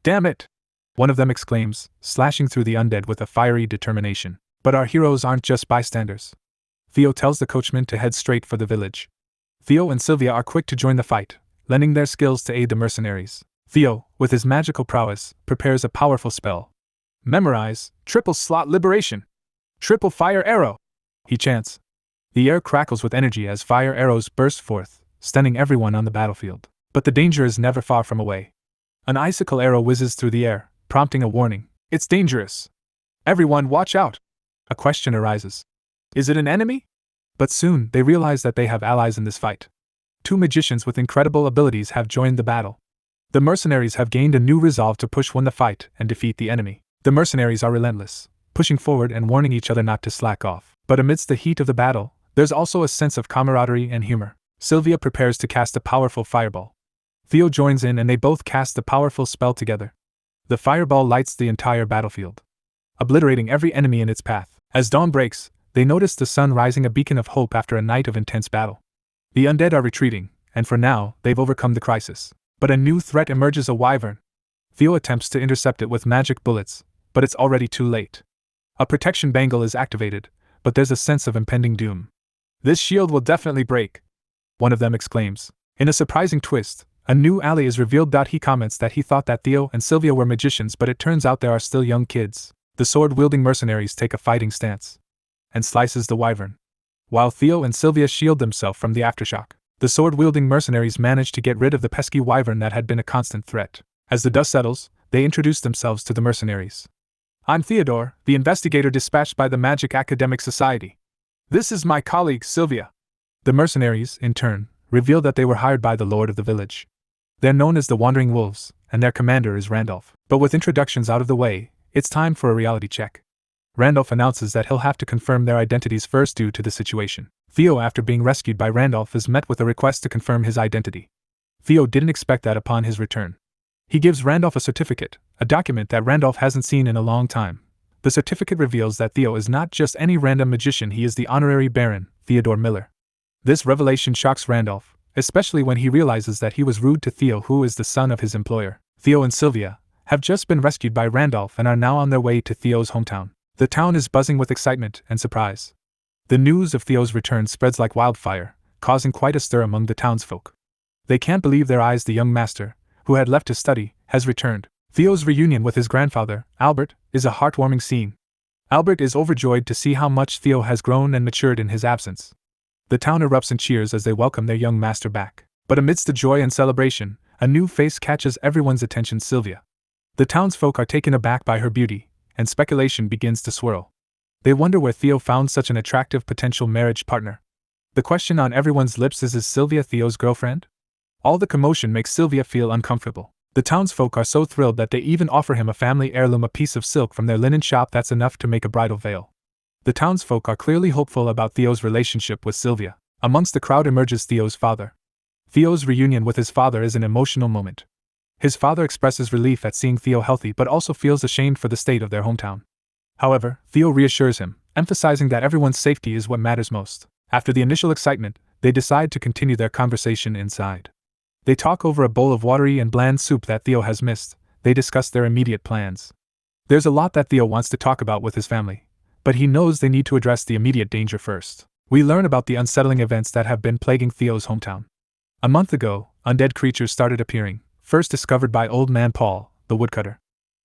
"Damn it!" one of them exclaims, slashing through the undead with a fiery determination. But our heroes aren't just bystanders. Theo tells the coachman to head straight for the village. Theo and Sylvia are quick to join the fight, lending their skills to aid the mercenaries. Theo, with his magical prowess, prepares a powerful spell. "Memorize, triple slot liberation! Triple fire arrow!" he chants. The air crackles with energy as fire arrows burst forth, stunning everyone on the battlefield. But the danger is never far from away. An icicle arrow whizzes through the air, prompting a warning. "It's dangerous! Everyone watch out!" A question arises. Is it an enemy? But soon they realize that they have allies in this fight. 2 magicians with incredible abilities have joined the battle. The mercenaries have gained a new resolve to push win the fight and defeat the enemy. The mercenaries are relentless, pushing forward and warning each other not to slack off. But amidst the heat of the battle, there's also a sense of camaraderie and humor. Sylvia prepares to cast a powerful fireball. Theo joins in and they both cast the powerful spell together. The fireball lights the entire battlefield, obliterating every enemy in its path. As dawn breaks, they notice the sun rising, a beacon of hope after a night of intense battle. The undead are retreating, and for now, they've overcome the crisis. But a new threat emerges: a wyvern. Theo attempts to intercept it with magic bullets, but it's already too late. A protection bangle is activated, but there's a sense of impending doom. "This shield will definitely break," one of them exclaims. In a surprising twist, a new ally is revealed. He comments that he thought that Theo and Sylvia were magicians, but it turns out they are still young kids. The sword-wielding mercenaries take a fighting stance and slices the wyvern. While Theo and Sylvia shield themselves from the aftershock, the sword-wielding mercenaries manage to get rid of the pesky wyvern that had been a constant threat. As the dust settles, they introduce themselves to the mercenaries. "I'm Theodore, the investigator dispatched by the Magic Academic Society. This is my colleague Sylvia." The mercenaries, in turn, reveal that they were hired by the lord of the village. They're known as the Wandering Wolves, and their commander is Randolph. But with introductions out of the way, it's time for a reality check. Randolph announces that he'll have to confirm their identities first due to the situation. Theo, after being rescued by Randolph, is met with a request to confirm his identity. Theo didn't expect that upon his return. He gives Randolph a certificate, a document that Randolph hasn't seen in a long time. The certificate reveals that Theo is not just any random magician, he is the honorary Baron, Theodore Miller. This revelation shocks Randolph, especially when he realizes that he was rude to Theo, who is the son of his employer. Theo and Sylvia have just been rescued by Randolph and are now on their way to Theo's hometown. The town is buzzing with excitement and surprise. The news of Theo's return spreads like wildfire, causing quite a stir among the townsfolk. They can't believe their eyes. The young master, who had left to study, has returned. Theo's reunion with his grandfather, Albert, is a heartwarming scene. Albert is overjoyed to see how much Theo has grown and matured in his absence. The town erupts in cheers as they welcome their young master back. But amidst the joy and celebration, a new face catches everyone's attention: Sylvia. The townsfolk are taken aback by her beauty, and speculation begins to swirl. They wonder where Theo found such an attractive potential marriage partner. The question on everyone's lips is Sylvia Theo's girlfriend? All the commotion makes Sylvia feel uncomfortable. The townsfolk are so thrilled that they even offer him a family heirloom, a piece of silk from their linen shop that's enough to make a bridal veil. The townsfolk are clearly hopeful about Theo's relationship with Sylvia. Amongst the crowd emerges Theo's father. Theo's reunion with his father is an emotional moment. His father expresses relief at seeing Theo healthy but also feels ashamed for the state of their hometown. However, Theo reassures him, emphasizing that everyone's safety is what matters most. After the initial excitement, they decide to continue their conversation inside. They talk over a bowl of watery and bland soup that Theo has missed. They discuss their immediate plans. There's a lot that Theo wants to talk about with his family, but he knows they need to address the immediate danger first. We learn about the unsettling events that have been plaguing Theo's hometown. A month ago, undead creatures started appearing, first discovered by Old Man Paul, the woodcutter.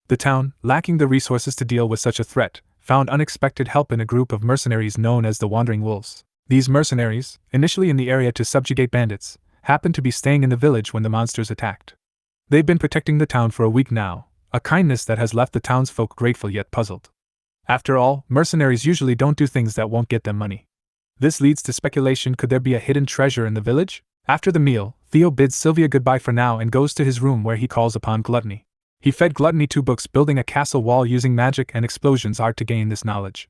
The town, lacking the resources to deal with such a threat, found unexpected help in a group of mercenaries known as the Wandering Wolves. These mercenaries, initially in the area to subjugate bandits, happened to be staying in the village when the monsters attacked. They've been protecting the town for a week now, a kindness that has left the townsfolk grateful yet puzzled. After all, mercenaries usually don't do things that won't get them money. This leads to speculation: could there be a hidden treasure in the village? After the meal, Theo bids Sylvia goodbye for now and goes to his room, where he calls upon Gluttony. He fed Gluttony 2 books building a castle wall using magic and explosions art to gain this knowledge.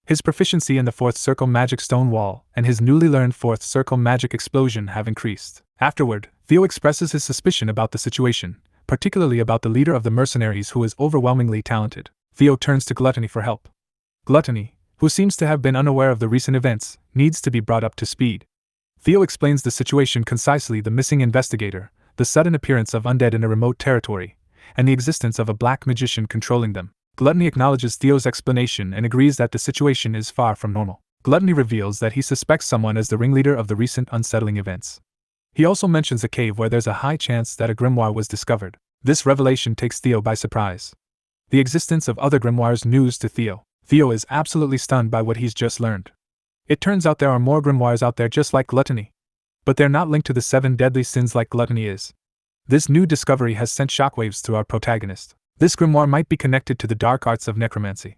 His proficiency in the 4th circle magic stone wall and his newly learned 4th circle magic explosion have increased. Afterward, Theo expresses his suspicion about the situation, particularly about the leader of the mercenaries, who is overwhelmingly talented. Theo turns to Gluttony for help. Gluttony, who seems to have been unaware of the recent events, needs to be brought up to speed. Theo explains the situation concisely: the missing investigator, the sudden appearance of undead in a remote territory, and the existence of a black magician controlling them. Gluttony acknowledges Theo's explanation and agrees that the situation is far from normal. Gluttony reveals that he suspects someone as the ringleader of the recent unsettling events. He also mentions a cave where there's a high chance that a grimoire was discovered. This revelation takes Theo by surprise. The existence of other grimoires news to Theo. Theo is absolutely stunned by what he's just learned. It turns out there are more grimoires out there just like Gluttony. But they're not linked to the 7 deadly sins like Gluttony is. This new discovery has sent shockwaves through our protagonist. This grimoire might be connected to the dark arts of necromancy.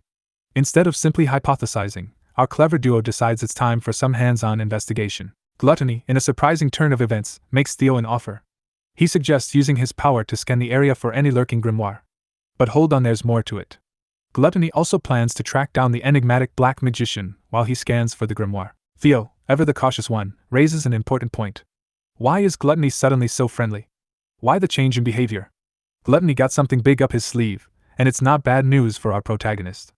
Instead of simply hypothesizing, our clever duo decides it's time for some hands-on investigation. Gluttony, in a surprising turn of events, makes Theo an offer. He suggests using his power to scan the area for any lurking grimoire. But hold on, there's more to it. Gluttony also plans to track down the enigmatic black magician while he scans for the grimoire. Theo, ever the cautious one, raises an important point. Why is Gluttony suddenly so friendly? Why the change in behavior? Gluttony got something big up his sleeve, and it's not bad news for our protagonist.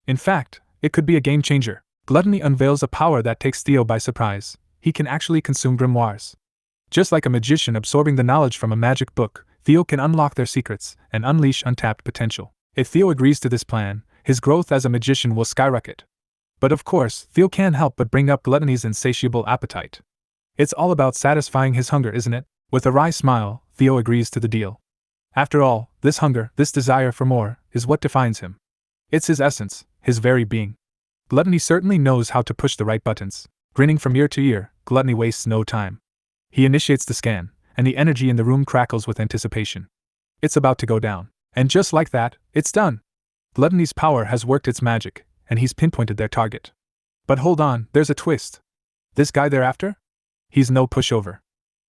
In fact, it could be a game changer. Gluttony unveils a power that takes Theo by surprise. He can actually consume grimoires. Just like a magician absorbing the knowledge from a magic book, Theo can unlock their secrets and unleash untapped potential. If Theo agrees to this plan, his growth as a magician will skyrocket. But of course, Theo can't help but bring up Gluttony's insatiable appetite. It's all about satisfying his hunger, isn't it? With a wry smile, Theo agrees to the deal. After all, this hunger, this desire for more, is what defines him. It's his essence, his very being. Gluttony certainly knows how to push the right buttons. Grinning from ear to ear, Gluttony wastes no time. He initiates the scan, and the energy in the room crackles with anticipation. It's about to go down. And just like that, it's done. Gluttony's power has worked its magic, and he's pinpointed their target. But hold on, there's a twist. This guy they're after? He's no pushover.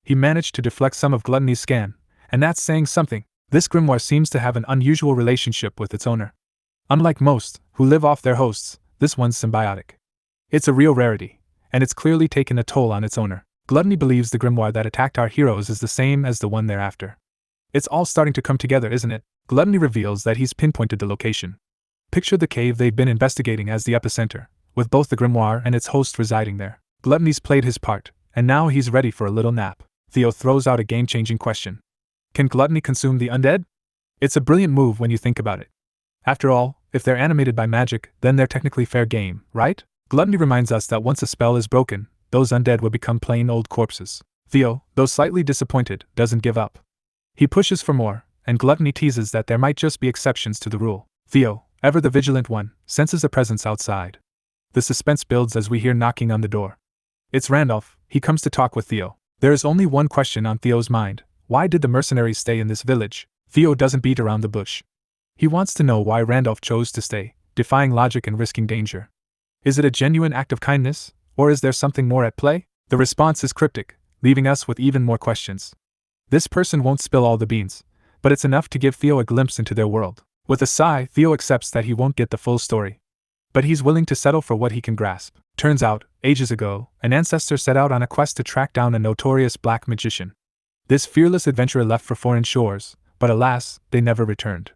He managed to deflect some of Gluttony's scan, and that's saying something. This grimoire seems to have an unusual relationship with its owner. Unlike most, who live off their hosts, this one's symbiotic. It's a real rarity, and it's clearly taken a toll on its owner. Gluttony believes the grimoire that attacked our heroes is the same as the one they're after. It's all starting to come together, isn't it? Gluttony reveals that he's pinpointed the location. Picture the cave they've been investigating as the epicenter, with both the grimoire and its host residing there. Gluttony's played his part, and now he's ready for a little nap. Theo throws out a game-changing question. Can Gluttony consume the undead? It's a brilliant move when you think about it. After all, if they're animated by magic, then they're technically fair game, right? Gluttony reminds us that once a spell is broken, those undead will become plain old corpses. Theo, though slightly disappointed, doesn't give up. He pushes for more, and Gluttony teases that there might just be exceptions to the rule. Theo, ever the vigilant one, senses a presence outside. The suspense builds as we hear knocking on the door. It's Randolph. He comes to talk with Theo. There is only one question on Theo's mind. Why did the mercenaries stay in this village? Theo doesn't beat around the bush. He wants to know why Randolph chose to stay, defying logic and risking danger. Is it a genuine act of kindness, or is there something more at play? The response is cryptic, leaving us with even more questions. This person won't spill all the beans, but it's enough to give Theo a glimpse into their world. With a sigh, Theo accepts that he won't get the full story. But he's willing to settle for what he can grasp. Turns out, ages ago, an ancestor set out on a quest to track down a notorious black magician. This fearless adventurer left for foreign shores, but alas, they never returned.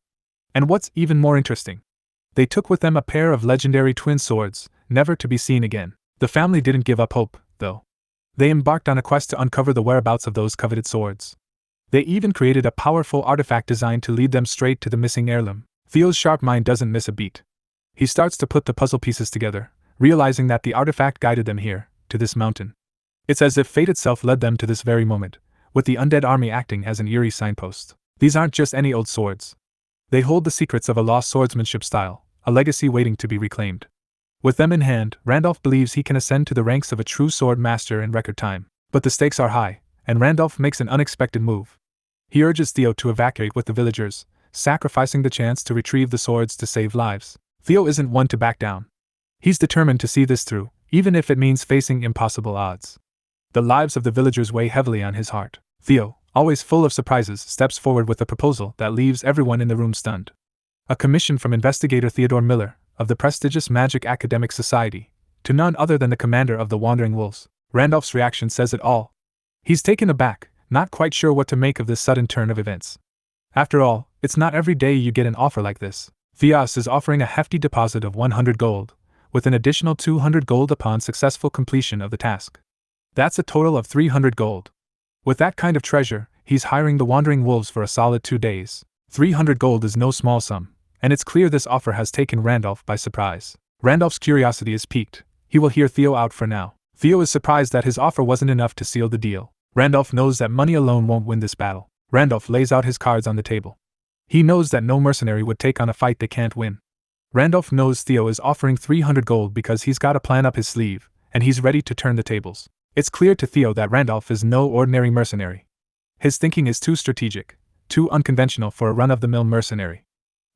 And what's even more interesting? They took with them a pair of legendary twin swords, never to be seen again. The family didn't give up hope, though. They embarked on a quest to uncover the whereabouts of those coveted swords. They even created a powerful artifact designed to lead them straight to the missing heirloom. Theo's sharp mind doesn't miss a beat. He starts to put the puzzle pieces together, realizing that the artifact guided them here, to this mountain. It's as if fate itself led them to this very moment, with the undead army acting as an eerie signpost. These aren't just any old swords. They hold the secrets of a lost swordsmanship style, a legacy waiting to be reclaimed. With them in hand, Randolph believes he can ascend to the ranks of a true sword master in record time. But the stakes are high, and Randolph makes an unexpected move. He urges Theo to evacuate with the villagers, sacrificing the chance to retrieve the swords to save lives. Theo isn't one to back down. He's determined to see this through, even if it means facing impossible odds. The lives of the villagers weigh heavily on his heart. Theo, always full of surprises, steps forward with a proposal that leaves everyone in the room stunned. A commission from investigator Theodore Miller, of the prestigious Magic Academic Society, to none other than the commander of the Wandering Wolves. Randolph's reaction says it all. He's taken aback, not quite sure what to make of this sudden turn of events. After all, it's not every day you get an offer like this. Theos is offering a hefty deposit of 100 gold, with an additional 200 gold upon successful completion of the task. That's a total of 300 gold. With that kind of treasure, he's hiring the Wandering Wolves for a solid 2 days. 300 gold is no small sum, and it's clear this offer has taken Randolph by surprise. Randolph's curiosity is piqued. He will hear Theo out for now. Theo is surprised that his offer wasn't enough to seal the deal. Randolph knows that money alone won't win this battle. Randolph lays out his cards on the table. He knows that no mercenary would take on a fight they can't win. Randolph knows Theo is offering 300 gold because he's got a plan up his sleeve, and he's ready to turn the tables. It's clear to Theo that Randolph is no ordinary mercenary. His thinking is too strategic, too unconventional for a run-of-the-mill mercenary.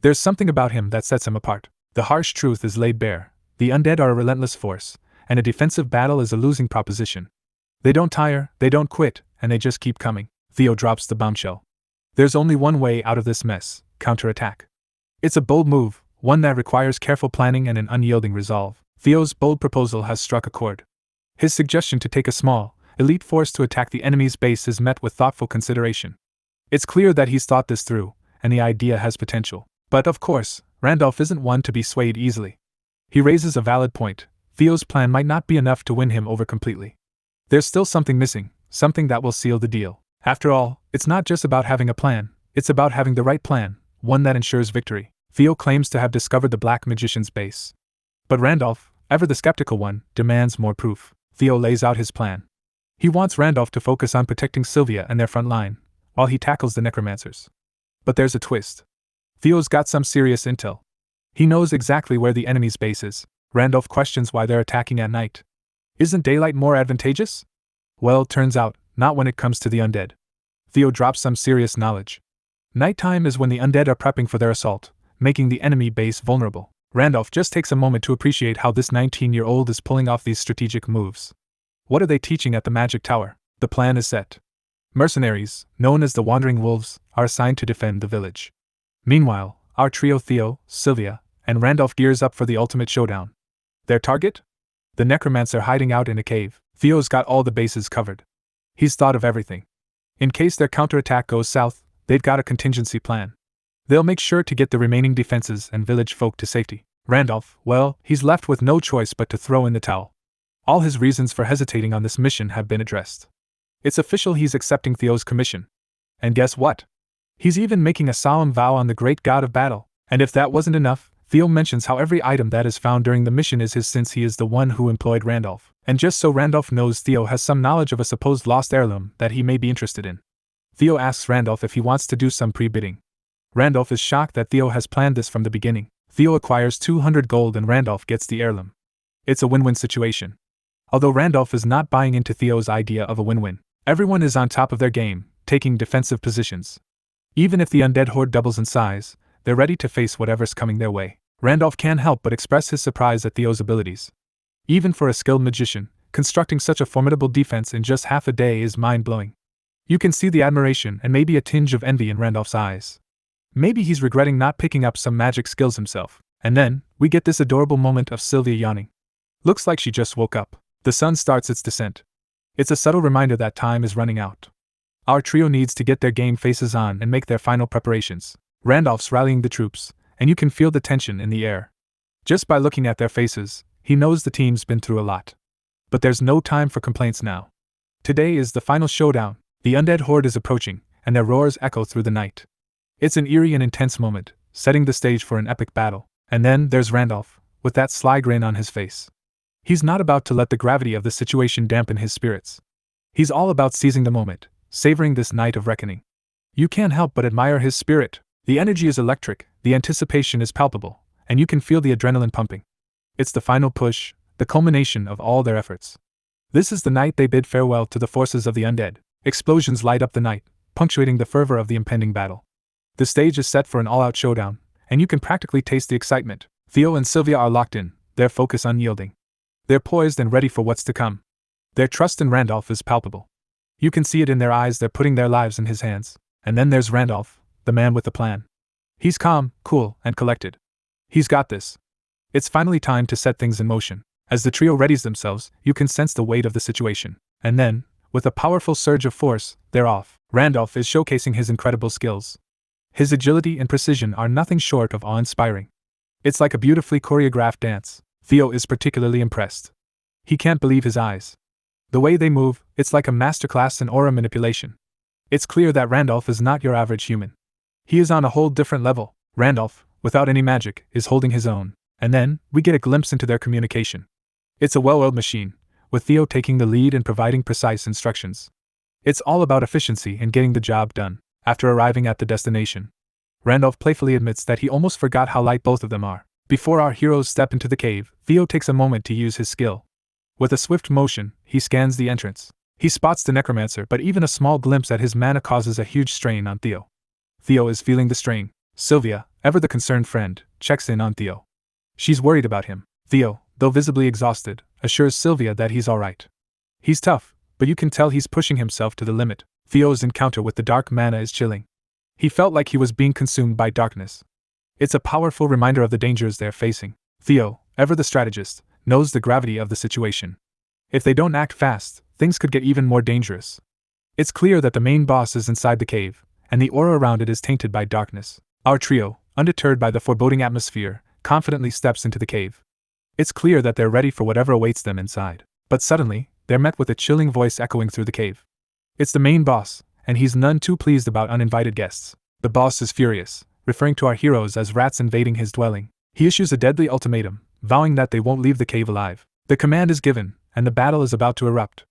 There's something about him that sets him apart. The harsh truth is laid bare. The undead are a relentless force, and a defensive battle is a losing proposition. They don't tire, they don't quit, and they just keep coming. Theo drops the bombshell. There's only one way out of this mess: counterattack. It's a bold move, one that requires careful planning and an unyielding resolve. Theo's bold proposal has struck a chord. His suggestion to take a small, elite force to attack the enemy's base is met with thoughtful consideration. It's clear that he's thought this through, and the idea has potential. But of course, Randolph isn't one to be swayed easily. He raises a valid point. Theo's plan might not be enough to win him over completely. There's still something missing, something that will seal the deal. After all, it's not just about having a plan, it's about having the right plan, one that ensures victory. Theo claims to have discovered the Black Magician's base. But Randolph, ever the skeptical one, demands more proof. Theo lays out his plan. He wants Randolph to focus on protecting Sylvia and their front line, while he tackles the necromancers. But there's a twist. Theo's got some serious intel. He knows exactly where the enemy's base is. Randolph questions why they're attacking at night. Isn't daylight more advantageous? Well, turns out, not when it comes to the undead. Theo drops some serious knowledge. Nighttime is when the undead are prepping for their assault, making the enemy base vulnerable. Randolph just takes a moment to appreciate how this 19-year-old is pulling off these strategic moves. What are they teaching at the Magic Tower? The plan is set. Mercenaries, known as the Wandering Wolves, are assigned to defend the village. Meanwhile, our trio Theo, Sylvia, and Randolph gears up for the ultimate showdown. Their target? The necromancer hiding out in a cave. Theo's got all the bases covered. He's thought of everything. In case their counterattack goes south, they've got a contingency plan. They'll make sure to get the remaining defenses and village folk to safety. Randolph, well, he's left with no choice but to throw in the towel. All his reasons for hesitating on this mission have been addressed. It's official, he's accepting Theo's commission. And guess what? He's even making a solemn vow on the great god of battle. And if that wasn't enough, Theo mentions how every item that is found during the mission is his, since he is the one who employed Randolph. And just so Randolph knows, Theo has some knowledge of a supposed lost heirloom that he may be interested in. Theo asks Randolph if he wants to do some pre-bidding. Randolph is shocked that Theo has planned this from the beginning. Theo acquires 200 gold and Randolph gets the heirloom. It's a win-win situation. Although Randolph is not buying into Theo's idea of a win-win. Everyone is on top of their game, taking defensive positions. Even if the undead horde doubles in size, they're ready to face whatever's coming their way. Randolph can't help but express his surprise at Theo's abilities. Even for a skilled magician, constructing such a formidable defense in just half a day is mind-blowing. You can see the admiration and maybe a tinge of envy in Randolph's eyes. Maybe he's regretting not picking up some magic skills himself. And then, we get this adorable moment of Sylvia yawning. Looks like she just woke up. The sun starts its descent. It's a subtle reminder that time is running out. Our trio needs to get their game faces on and make their final preparations. Randolph's rallying the troops, and you can feel the tension in the air. Just by looking at their faces, he knows the team's been through a lot. But there's no time for complaints now. Today is the final showdown. The undead horde is approaching, and their roars echo through the night. It's an eerie and intense moment, setting the stage for an epic battle. And then there's Randolph, with that sly grin on his face. He's not about to let the gravity of the situation dampen his spirits. He's all about seizing the moment, savoring this night of reckoning. You can't help but admire his spirit. The energy is electric, the anticipation is palpable, and you can feel the adrenaline pumping. It's the final push, the culmination of all their efforts. This is the night they bid farewell to the forces of the undead. Explosions light up the night, punctuating the fervor of the impending battle. The stage is set for an all-out showdown, and you can practically taste the excitement. Theo and Sylvia are locked in, their focus unyielding. They're poised and ready for what's to come. Their trust in Randolph is palpable. You can see it in their eyes. They're putting their lives in his hands. And then there's Randolph, the man with the plan. He's calm, cool, and collected. He's got this. It's finally time to set things in motion. As the trio readies themselves, you can sense the weight of the situation. And then, with a powerful surge of force, they're off. Randolph is showcasing his incredible skills. His agility and precision are nothing short of awe-inspiring. It's like a beautifully choreographed dance. Theo is particularly impressed. He can't believe his eyes. The way they move, it's like a masterclass in aura manipulation. It's clear that Randolph is not your average human. He is on a whole different level. Randolph, without any magic, is holding his own. And then, we get a glimpse into their communication. It's a well-oiled machine, with Theo taking the lead and providing precise instructions. It's all about efficiency and getting the job done. After arriving at the destination, Randolph playfully admits that he almost forgot how light both of them are. Before our heroes step into the cave, Theo takes a moment to use his skill. With a swift motion, he scans the entrance. He spots the necromancer, but even a small glimpse at his mana causes a huge strain on Theo. Theo is feeling the strain. Sylvia, ever the concerned friend, checks in on Theo. She's worried about him. Theo, though visibly exhausted, assures Sylvia that he's alright. He's tough, but you can tell he's pushing himself to the limit. Theo's encounter with the dark mana is chilling. He felt like he was being consumed by darkness. It's a powerful reminder of the dangers they're facing. Theo, ever the strategist, knows the gravity of the situation. If they don't act fast, things could get even more dangerous. It's clear that the main boss is inside the cave, and the aura around it is tainted by darkness. Our trio, undeterred by the foreboding atmosphere, confidently steps into the cave. It's clear that they're ready for whatever awaits them inside. But suddenly, they're met with a chilling voice echoing through the cave. It's the main boss, and he's none too pleased about uninvited guests. The boss is furious, referring to our heroes as rats invading his dwelling. He issues a deadly ultimatum, vowing that they won't leave the cave alive. The command is given, and the battle is about to erupt.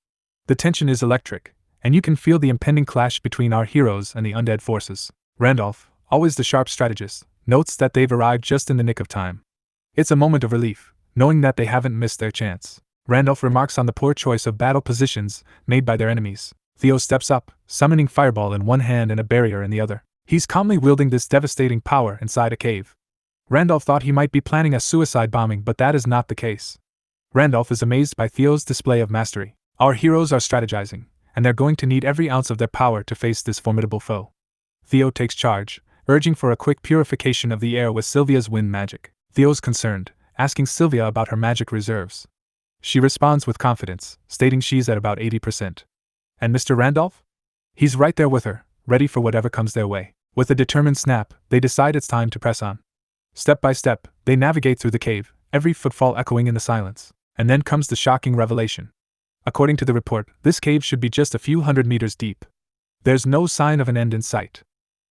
The tension is electric, and you can feel the impending clash between our heroes and the undead forces. Randolph, always the sharp strategist, notes that they've arrived just in the nick of time. It's a moment of relief, knowing that they haven't missed their chance. Randolph remarks on the poor choice of battle positions made by their enemies. Theo steps up, summoning Fireball in one hand and a barrier in the other. He's calmly wielding this devastating power inside a cave. Randolph thought he might be planning a suicide bombing, but that is not the case. Randolph is amazed by Theo's display of mastery. Our heroes are strategizing, and they're going to need every ounce of their power to face this formidable foe. Theo takes charge, urging for a quick purification of the air with Sylvia's wind magic. Theo's concerned, asking Sylvia about her magic reserves. She responds with confidence, stating she's at about 80%. And Mr. Randolph? He's right there with her, ready for whatever comes their way. With a determined snap, they decide it's time to press on. Step by step, they navigate through the cave, every footfall echoing in the silence. And then comes the shocking revelation. According to the report, this cave should be just a few hundred meters deep. There's no sign of an end in sight.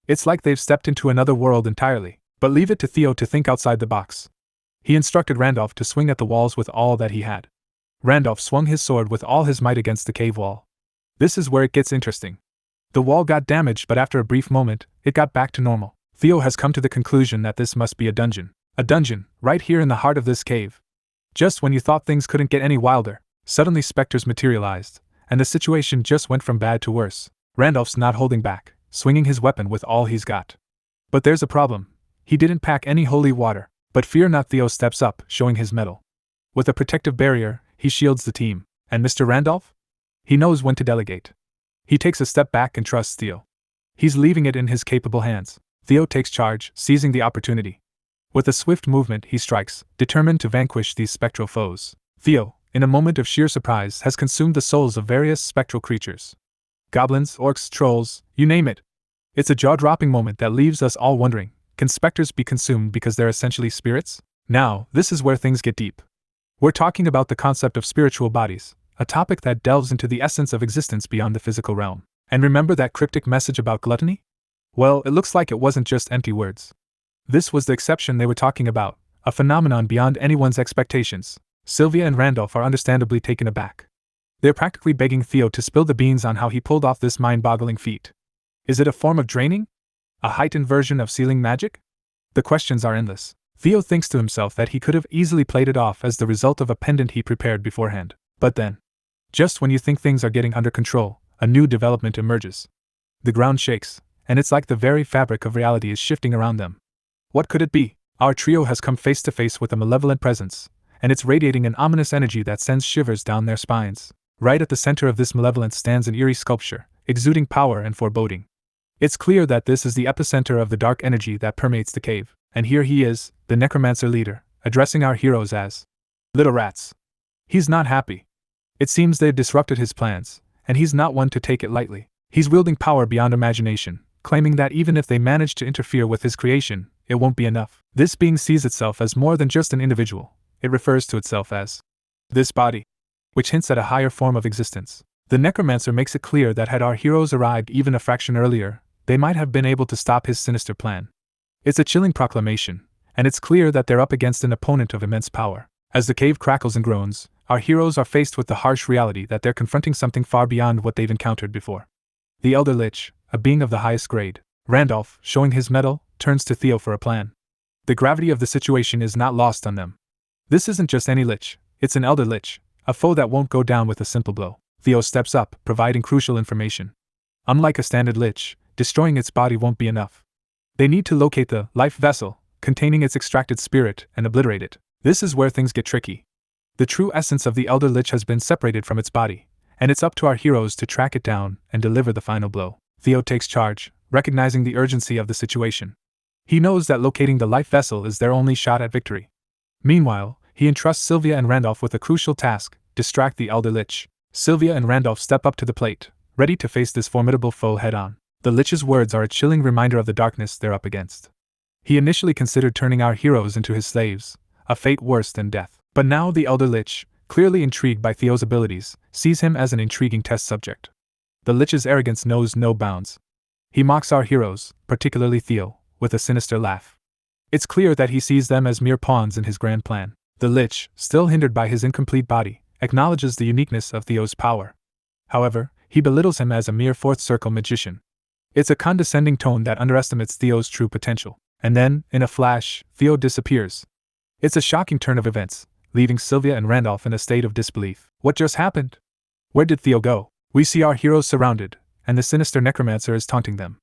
It's like they've stepped into another world entirely. But leave it to Theo to think outside the box. He instructed Randolph to swing at the walls with all that he had. Randolph swung his sword with all his might against the cave wall. This is where it gets interesting. The wall got damaged, but after a brief moment, it got back to normal. Theo has come to the conclusion that this must be a dungeon. A dungeon, right here in the heart of this cave. Just when you thought things couldn't get any wilder, suddenly specters materialized, and the situation just went from bad to worse. Randolph's not holding back, swinging his weapon with all he's got. But there's a problem. He didn't pack any holy water, but fear not. Theo steps up, showing his mettle. With a protective barrier, he shields the team. And Mr. Randolph? He knows when to delegate. He takes a step back and trusts Theo. He's leaving it in his capable hands. Theo takes charge, seizing the opportunity. With a swift movement, he strikes, determined to vanquish these spectral foes. Theo, in a moment of sheer surprise, has consumed the souls of various spectral creatures. Goblins, orcs, trolls, you name it. It's a jaw-dropping moment that leaves us all wondering, can specters be consumed because they're essentially spirits? Now, this is where things get deep. We're talking about the concept of spiritual bodies, a topic that delves into the essence of existence beyond the physical realm. And remember that cryptic message about gluttony? Well, it looks like it wasn't just empty words. This was the exception they were talking about, a phenomenon beyond anyone's expectations. Sylvia and Randolph are understandably taken aback. They're practically begging Theo to spill the beans on how he pulled off this mind-boggling feat. Is it a form of draining? A heightened version of sealing magic? The questions are endless. Theo thinks to himself that he could have easily played it off as the result of a pendant he prepared beforehand. But then, just when you think things are getting under control, a new development emerges. The ground shakes, and it's like the very fabric of reality is shifting around them. What could it be? Our trio has come face to face with a malevolent presence, and it's radiating an ominous energy that sends shivers down their spines. Right at the center of this malevolence stands an eerie sculpture, exuding power and foreboding. It's clear that this is the epicenter of the dark energy that permeates the cave, and here he is, the necromancer leader, addressing our heroes as little rats. He's not happy. It seems they've disrupted his plans, and he's not one to take it lightly. He's wielding power beyond imagination, claiming that even if they manage to interfere with his creation, it won't be enough. This being sees itself as more than just an individual. It refers to itself as this body, which hints at a higher form of existence. The necromancer makes it clear that had our heroes arrived even a fraction earlier, they might have been able to stop his sinister plan. It's a chilling proclamation, and it's clear that they're up against an opponent of immense power. As the cave crackles and groans, our heroes are faced with the harsh reality that they're confronting something far beyond what they've encountered before. The Elder Lich, a being of the highest grade, Randolph, showing his mettle, turns to Theo for a plan. The gravity of the situation is not lost on them. This isn't just any Lich, it's an Elder Lich, a foe that won't go down with a simple blow. Theo steps up, providing crucial information. Unlike a standard Lich, destroying its body won't be enough. They need to locate the life vessel containing its extracted spirit and obliterate it. This is where things get tricky. The true essence of the Elder Lich has been separated from its body, and it's up to our heroes to track it down and deliver the final blow. Theo takes charge, recognizing the urgency of the situation. He knows that locating the life vessel is their only shot at victory. Meanwhile, he entrusts Sylvia and Randolph with a crucial task: distract the Elder Lich. Sylvia and Randolph step up to the plate, ready to face this formidable foe head-on. The Lich's words are a chilling reminder of the darkness they're up against. He initially considered turning our heroes into his slaves, a fate worse than death. But now the Elder Lich, clearly intrigued by Theo's abilities, sees him as an intriguing test subject. The Lich's arrogance knows no bounds. He mocks our heroes, particularly Theo, with a sinister laugh. It's clear that he sees them as mere pawns in his grand plan. The Lich, still hindered by his incomplete body, acknowledges the uniqueness of Theo's power. However, he belittles him as a mere fourth-circle magician. It's a condescending tone that underestimates Theo's true potential. And then, in a flash, Theo disappears. It's a shocking turn of events, leaving Sylvia and Randolph in a state of disbelief. What just happened? Where did Theo go? We see our heroes surrounded, and the sinister necromancer is taunting them.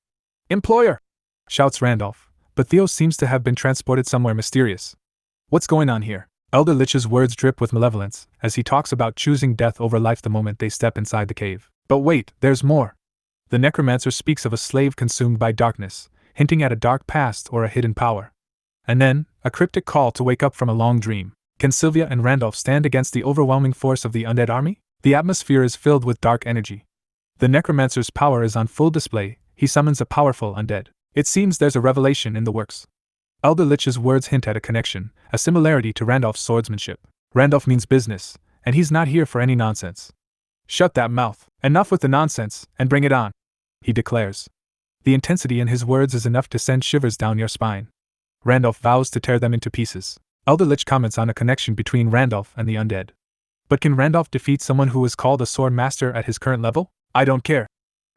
"Employer!" shouts Randolph, but Theo seems to have been transported somewhere mysterious. What's going on here? Elder Lich's words drip with malevolence, as he talks about choosing death over life the moment they step inside the cave. But wait, there's more. The necromancer speaks of a slave consumed by darkness, hinting at a dark past or a hidden power. And then, a cryptic call to wake up from a long dream. Can Sylvia and Randolph stand against the overwhelming force of the undead army? The atmosphere is filled with dark energy. The necromancer's power is on full display. He summons a powerful undead. It seems there's a revelation in the works. Elder Lich's words hint at a connection, a similarity to Randolph's swordsmanship. Randolph means business, and he's not here for any nonsense. "Shut that mouth. Enough with the nonsense, and bring it on," he declares. The intensity in his words is enough to send shivers down your spine. Randolph vows to tear them into pieces. Elder Lich comments on a connection between Randolph and the undead. But can Randolph defeat someone who is called a sword master at his current level? "I don't care,"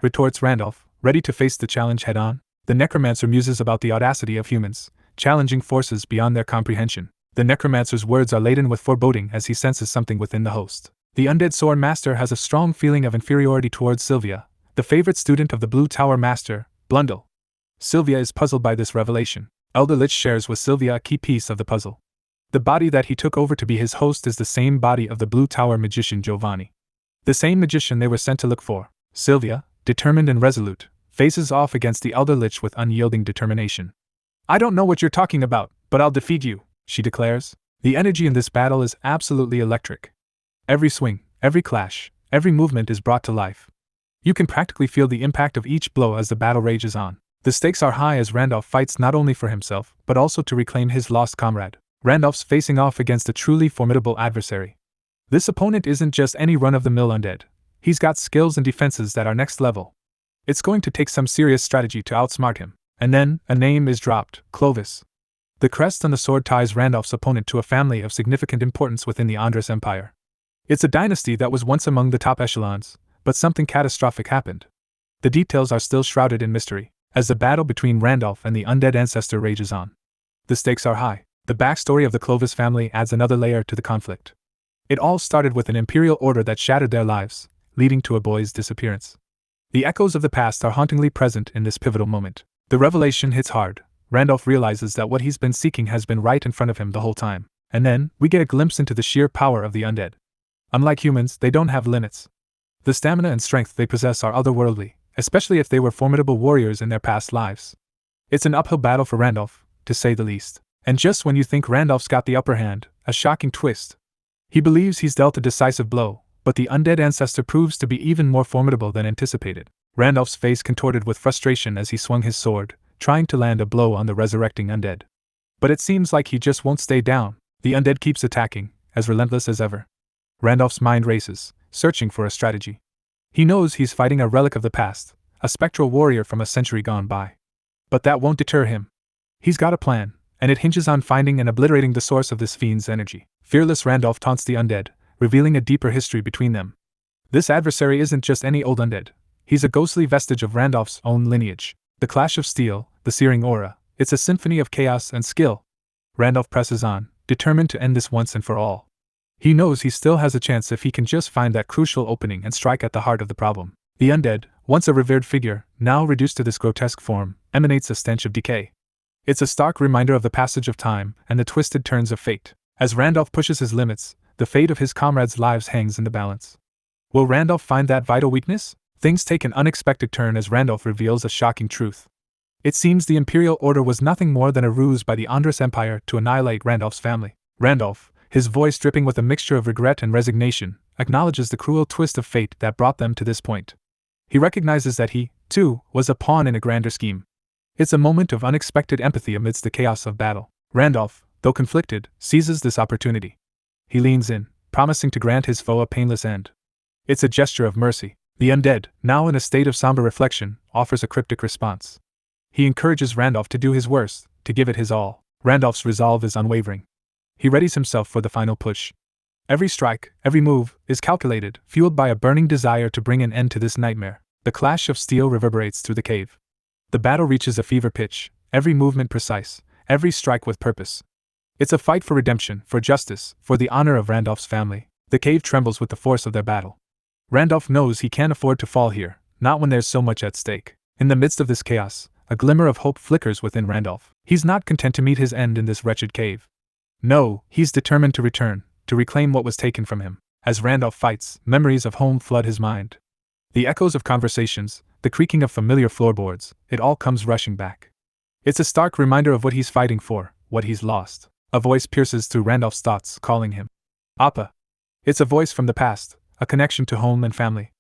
retorts Randolph, ready to face the challenge head-on. The necromancer muses about the audacity of humans, challenging forces beyond their comprehension. The necromancer's words are laden with foreboding as he senses something within the host. The undead sword master has a strong feeling of inferiority towards Sylvia, the favorite student of the Blue Tower Master, Blundell. Sylvia is puzzled by this revelation. Elder Lich shares with Sylvia a key piece of the puzzle. The body that he took over to be his host is the same body of the Blue Tower magician Giovanni. The same magician they were sent to look for. Sylvia, determined and resolute, faces off against the Elder Lich with unyielding determination. "I don't know what you're talking about, but I'll defeat you," she declares. The energy in this battle is absolutely electric. Every swing, every clash, every movement is brought to life. You can practically feel the impact of each blow as the battle rages on. The stakes are high as Randolph fights not only for himself, but also to reclaim his lost comrade. Randolph's facing off against a truly formidable adversary. This opponent isn't just any run-of-the-mill undead. He's got skills and defenses that are next level. It's going to take some serious strategy to outsmart him. And then, a name is dropped: Clovis. The crest on the sword ties Randolph's opponent to a family of significant importance within the Andres Empire. It's a dynasty that was once among the top echelons, but something catastrophic happened. The details are still shrouded in mystery, as the battle between Randolph and the undead ancestor rages on. The stakes are high. The backstory of the Clovis family adds another layer to the conflict. It all started with an imperial order that shattered their lives, leading to a boy's disappearance. The echoes of the past are hauntingly present in this pivotal moment. The revelation hits hard. Randolph realizes that what he's been seeking has been right in front of him the whole time. And then, we get a glimpse into the sheer power of the undead. Unlike humans, they don't have limits. The stamina and strength they possess are otherworldly, especially if they were formidable warriors in their past lives. It's an uphill battle for Randolph, to say the least. And just when you think Randolph's got the upper hand, a shocking twist. He believes he's dealt a decisive blow, but the undead ancestor proves to be even more formidable than anticipated. Randolph's face contorted with frustration as he swung his sword, trying to land a blow on the resurrecting undead. But it seems like he just won't stay down. The undead keeps attacking, as relentless as ever. Randolph's mind races, searching for a strategy. He knows he's fighting a relic of the past, a spectral warrior from a century gone by. But that won't deter him. He's got a plan, and it hinges on finding and obliterating the source of this fiend's energy. Fearless Randolph taunts the undead, revealing a deeper history between them. This adversary isn't just any old undead. He's a ghostly vestige of Randolph's own lineage. The clash of steel, the searing aura, it's a symphony of chaos and skill. Randolph presses on, determined to end this once and for all. He knows he still has a chance if he can just find that crucial opening and strike at the heart of the problem. The undead, once a revered figure, now reduced to this grotesque form, emanates a stench of decay. It's a stark reminder of the passage of time and the twisted turns of fate. As Randolph pushes his limits, the fate of his comrades' lives hangs in the balance. Will Randolph find that vital weakness? Things take an unexpected turn as Randolph reveals a shocking truth. It seems the Imperial Order was nothing more than a ruse by the Andrus Empire to annihilate Randolph's family. Randolph, his voice dripping with a mixture of regret and resignation, acknowledges the cruel twist of fate that brought them to this point. He recognizes that he, too, was a pawn in a grander scheme. It's a moment of unexpected empathy amidst the chaos of battle. Randolph, though conflicted, seizes this opportunity. He leans in, promising to grant his foe a painless end. It's a gesture of mercy. The undead, now in a state of somber reflection, offers a cryptic response. He encourages Randolph to do his worst, to give it his all. Randolph's resolve is unwavering. He readies himself for the final push. Every strike, every move, is calculated, fueled by a burning desire to bring an end to this nightmare. The clash of steel reverberates through the cave. The battle reaches a fever pitch, every movement precise, every strike with purpose. It's a fight for redemption, for justice, for the honor of Randolph's family. The cave trembles with the force of their battle. Randolph knows he can't afford to fall here, not when there's so much at stake. In the midst of this chaos, a glimmer of hope flickers within Randolph. He's not content to meet his end in this wretched cave. No, he's determined to return, to reclaim what was taken from him. As Randolph fights, memories of home flood his mind. The echoes of conversations, the creaking of familiar floorboards, it all comes rushing back. It's a stark reminder of what he's fighting for, what he's lost. A voice pierces through Randolph's thoughts, calling him Appa. It's a voice from the past, a connection to home and family.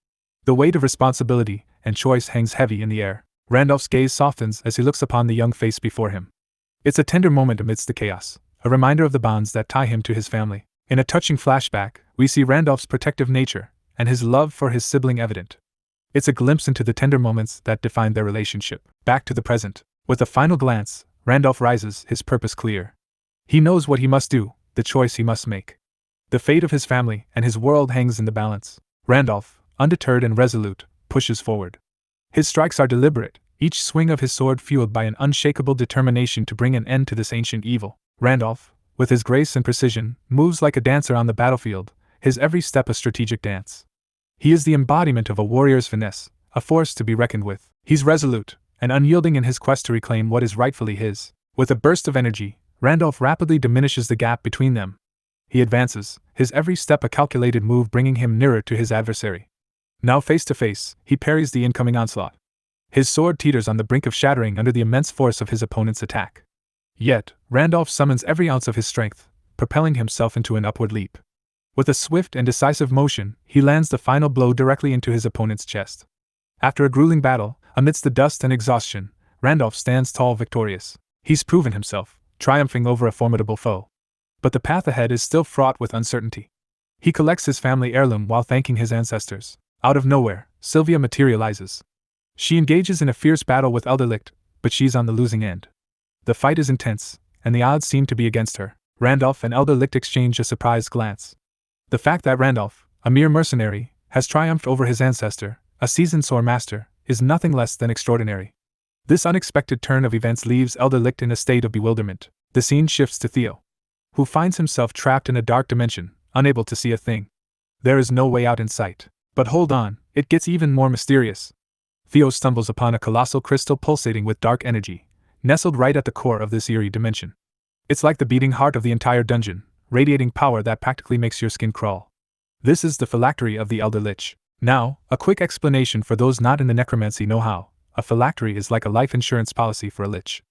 The weight of responsibility and choice hangs heavy in the air. Randolph's gaze softens as he looks upon the young face before him. It's a tender moment amidst the chaos, a reminder of the bonds that tie him to his family. In a touching flashback, we see Randolph's protective nature, and his love for his sibling evident. It's a glimpse into the tender moments that defined their relationship. Back to the present. With a final glance, Randolph rises, his purpose clear. He knows what he must do, the choice he must make. The fate of his family and his world hangs in the balance. Randolph, undeterred and resolute, pushes forward. His strikes are deliberate, each swing of his sword fueled by an unshakable determination to bring an end to this ancient evil. Randolph, with his grace and precision, moves like a dancer on the battlefield, his every step a strategic dance. He is the embodiment of a warrior's finesse, a force to be reckoned with. He's resolute and unyielding in his quest to reclaim what is rightfully his. With a burst of energy, Randolph rapidly diminishes the gap between them. He advances, his every step a calculated move bringing him nearer to his adversary. Now face to face, he parries the incoming onslaught. His sword teeters on the brink of shattering under the immense force of his opponent's attack. Yet, Randolph summons every ounce of his strength, propelling himself into an upward leap. With a swift and decisive motion, he lands the final blow directly into his opponent's chest. After a grueling battle, amidst the dust and exhaustion, Randolph stands tall victorious. He's proven himself, triumphing over a formidable foe. But the path ahead is still fraught with uncertainty. He collects his family heirloom while thanking his ancestors. Out of nowhere, Sylvia materializes. She engages in a fierce battle with Elderlicht, but she's on the losing end. The fight is intense, and the odds seem to be against her. Randolph and Elderlicht exchange a surprised glance. The fact that Randolph, a mere mercenary, has triumphed over his ancestor, a seasoned sword master, is nothing less than extraordinary. This unexpected turn of events leaves Elderlicht in a state of bewilderment. The scene shifts to Theo, who finds himself trapped in a dark dimension, unable to see a thing. There is no way out in sight. But hold on, it gets even more mysterious. Theo stumbles upon a colossal crystal pulsating with dark energy, nestled right at the core of this eerie dimension. It's like the beating heart of the entire dungeon, radiating power that practically makes your skin crawl. This is the phylactery of the Elder Lich. Now, a quick explanation for those not in the necromancy know-how. A phylactery is like a life insurance policy for a lich.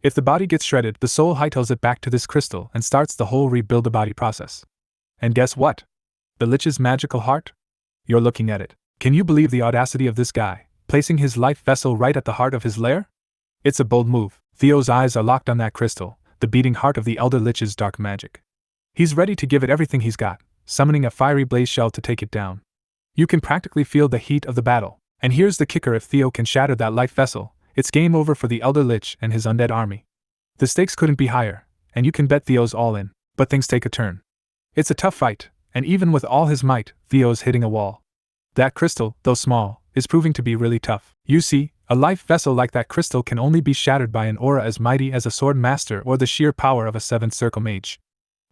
If the body gets shredded, the soul hightails it back to this crystal and starts the whole rebuild-the-body process. And guess what? The lich's magical heart? You're looking at it. Can you believe the audacity of this guy, placing his life vessel right at the heart of his lair? It's a bold move. Theo's eyes are locked on that crystal, the beating heart of the Elder Lich's dark magic. He's ready to give it everything he's got, summoning a fiery blaze shell to take it down. You can practically feel the heat of the battle, and here's the kicker: if Theo can shatter that life vessel, it's game over for the Elder Lich and his undead army. The stakes couldn't be higher, and you can bet Theo's all in, but things take a turn. It's a tough fight, and even with all his might, Theo's hitting a wall. That crystal, though small, is proving to be really tough. You see, a life vessel like that crystal can only be shattered by an aura as mighty as a sword master or the sheer power of a 7th circle mage.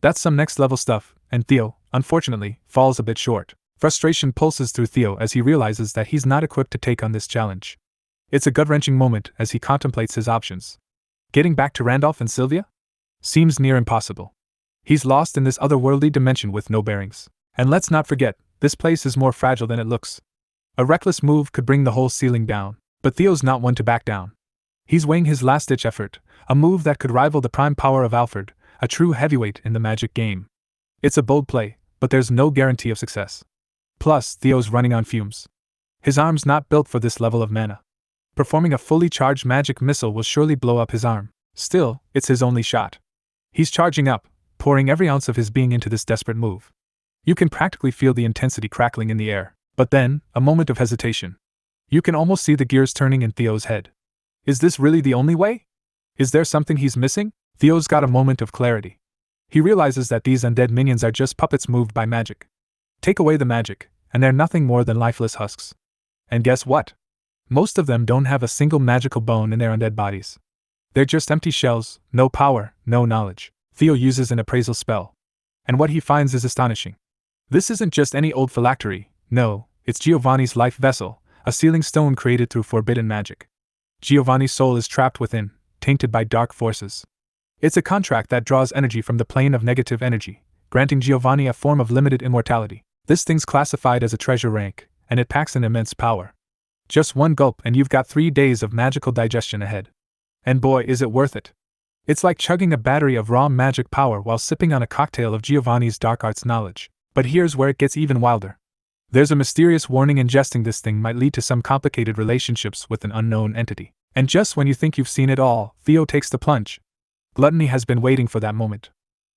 That's some next level stuff, and Theo, unfortunately, falls a bit short. Frustration pulses through Theo as he realizes that he's not equipped to take on this challenge. It's a gut-wrenching moment as he contemplates his options. Getting back to Randolph and Sylvia? Seems near impossible. He's lost in this otherworldly dimension with no bearings. And let's not forget, this place is more fragile than it looks. A reckless move could bring the whole ceiling down, but Theo's not one to back down. He's weighing his last-ditch effort, a move that could rival the prime power of Alfred, a true heavyweight in the magic game. It's a bold play, but there's no guarantee of success. Plus, Theo's running on fumes. His arm's not built for this level of mana. Performing a fully charged magic missile will surely blow up his arm. Still, it's his only shot. He's charging up, pouring every ounce of his being into this desperate move. You can practically feel the intensity crackling in the air. But then, a moment of hesitation. You can almost see the gears turning in Theo's head. Is this really the only way? Is there something he's missing? Theo's got a moment of clarity. He realizes that these undead minions are just puppets moved by magic. Take away the magic, and they're nothing more than lifeless husks. And guess what? Most of them don't have a single magical bone in their undead bodies. They're just empty shells, no power, no knowledge. Theo uses an appraisal spell. And what he finds is astonishing. This isn't just any old phylactery. No, it's Giovanni's life vessel, a sealing stone created through forbidden magic. Giovanni's soul is trapped within, tainted by dark forces. It's a contract that draws energy from the plane of negative energy, granting Giovanni a form of limited immortality. This thing's classified as a treasure rank, and it packs an immense power. Just one gulp and you've got 3 days of magical digestion ahead. And boy, is it worth it. It's like chugging a battery of raw magic power while sipping on a cocktail of Giovanni's dark arts knowledge. But here's where it gets even wilder. There's a mysterious warning: ingesting this thing might lead to some complicated relationships with an unknown entity. And just when you think you've seen it all, Theo takes the plunge. Gluttony has been waiting for that moment.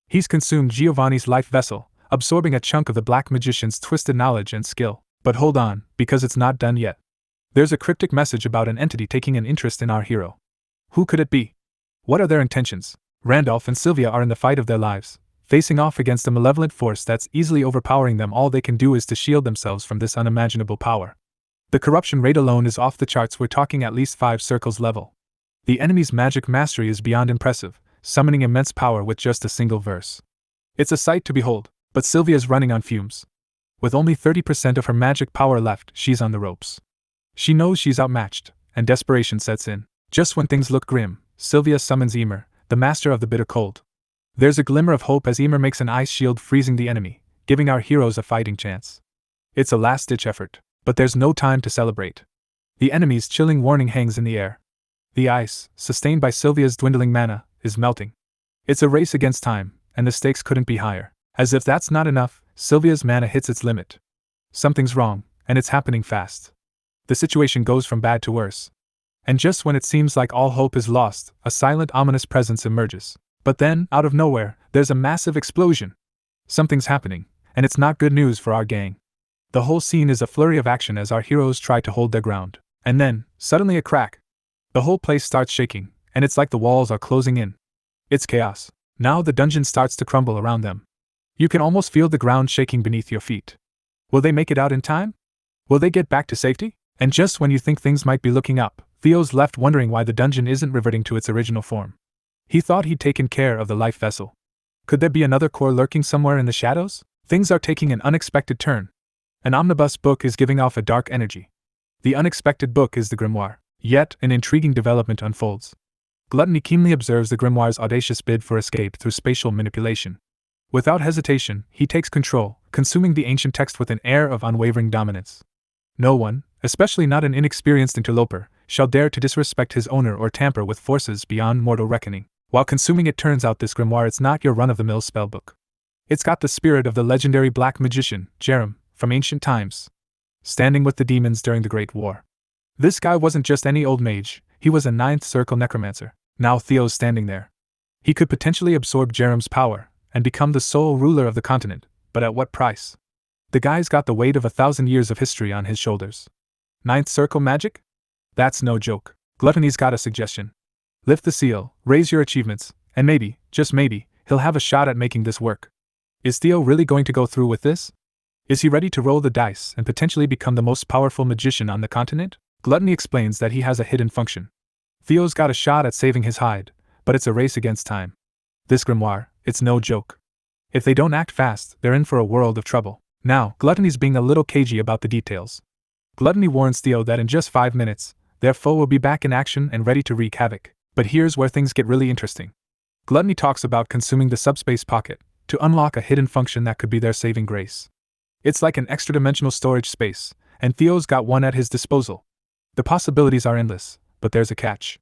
He's consumed Giovanni's life vessel, absorbing a chunk of the Black Magician's twisted knowledge and skill. But hold on, because it's not done yet. There's a cryptic message about an entity taking an interest in our hero. Who could it be? What are their intentions? Randolph and Sylvia are in the fight of their lives, facing off against a malevolent force that's easily overpowering them. All they can do is to shield themselves from this unimaginable power. The corruption rate alone is off the charts. We're talking at least 5 circles level. The enemy's magic mastery is beyond impressive, summoning immense power with just a single verse. It's a sight to behold, but Sylvia's running on fumes. With only 30% of her magic power left, she's on the ropes. She knows she's outmatched, and desperation sets in. Just when things look grim, Sylvia summons Emer, the master of the bitter cold. There's a glimmer of hope as Emer makes an ice shield freezing the enemy, giving our heroes a fighting chance. It's a last-ditch effort, but there's no time to celebrate. The enemy's chilling warning hangs in the air. The ice, sustained by Sylvia's dwindling mana, is melting. It's a race against time, and the stakes couldn't be higher. As if that's not enough, Sylvia's mana hits its limit. Something's wrong, and it's happening fast. The situation goes from bad to worse. And just when it seems like all hope is lost, a silent, ominous presence emerges. But then, out of nowhere, there's a massive explosion. Something's happening, and it's not good news for our gang. The whole scene is a flurry of action as our heroes try to hold their ground. And then, suddenly a crack. The whole place starts shaking, and it's like the walls are closing in. It's chaos. Now the dungeon starts to crumble around them. You can almost feel the ground shaking beneath your feet. Will they make it out in time? Will they get back to safety? And just when you think things might be looking up, Theo's left wondering why the dungeon isn't reverting to its original form. He thought he'd taken care of the life vessel. Could there be another core lurking somewhere in the shadows? Things are taking an unexpected turn. An omnibus book is giving off a dark energy. The unexpected book is the grimoire. Yet, an intriguing development unfolds. Gluttony keenly observes the grimoire's audacious bid for escape through spatial manipulation. Without hesitation, he takes control, consuming the ancient text with an air of unwavering dominance. No one, especially not an inexperienced interloper, shall dare to disrespect his owner or tamper with forces beyond mortal reckoning. While consuming it, turns out this grimoire it's not your run-of-the-mill spellbook. It's got the spirit of the legendary black magician, Jerem, from ancient times, standing with the demons during the Great War. This guy wasn't just any old mage, he was a ninth circle necromancer. Now Theo's standing there. He could potentially absorb Jerem's power and become the sole ruler of the continent, but at what price? The guy's got the weight of 1,000 years of history on his shoulders. Ninth circle magic? That's no joke. Gluttony's got a suggestion. Lift the seal, raise your achievements, and maybe, just maybe, he'll have a shot at making this work. Is Theo really going to go through with this? Is he ready to roll the dice and potentially become the most powerful magician on the continent? Gluttony explains that he has a hidden function. Theo's got a shot at saving his hide, but it's a race against time. This grimoire, it's no joke. If they don't act fast, they're in for a world of trouble. Now, Gluttony's being a little cagey about the details. Gluttony warns Theo that in just 5 minutes, their foe will be back in action and ready to wreak havoc. But here's where things get really interesting. Gluttony talks about consuming the subspace pocket to unlock a hidden function that could be their saving grace. It's like an extra-dimensional storage space, and Theo's got one at his disposal. The possibilities are endless, but there's a catch.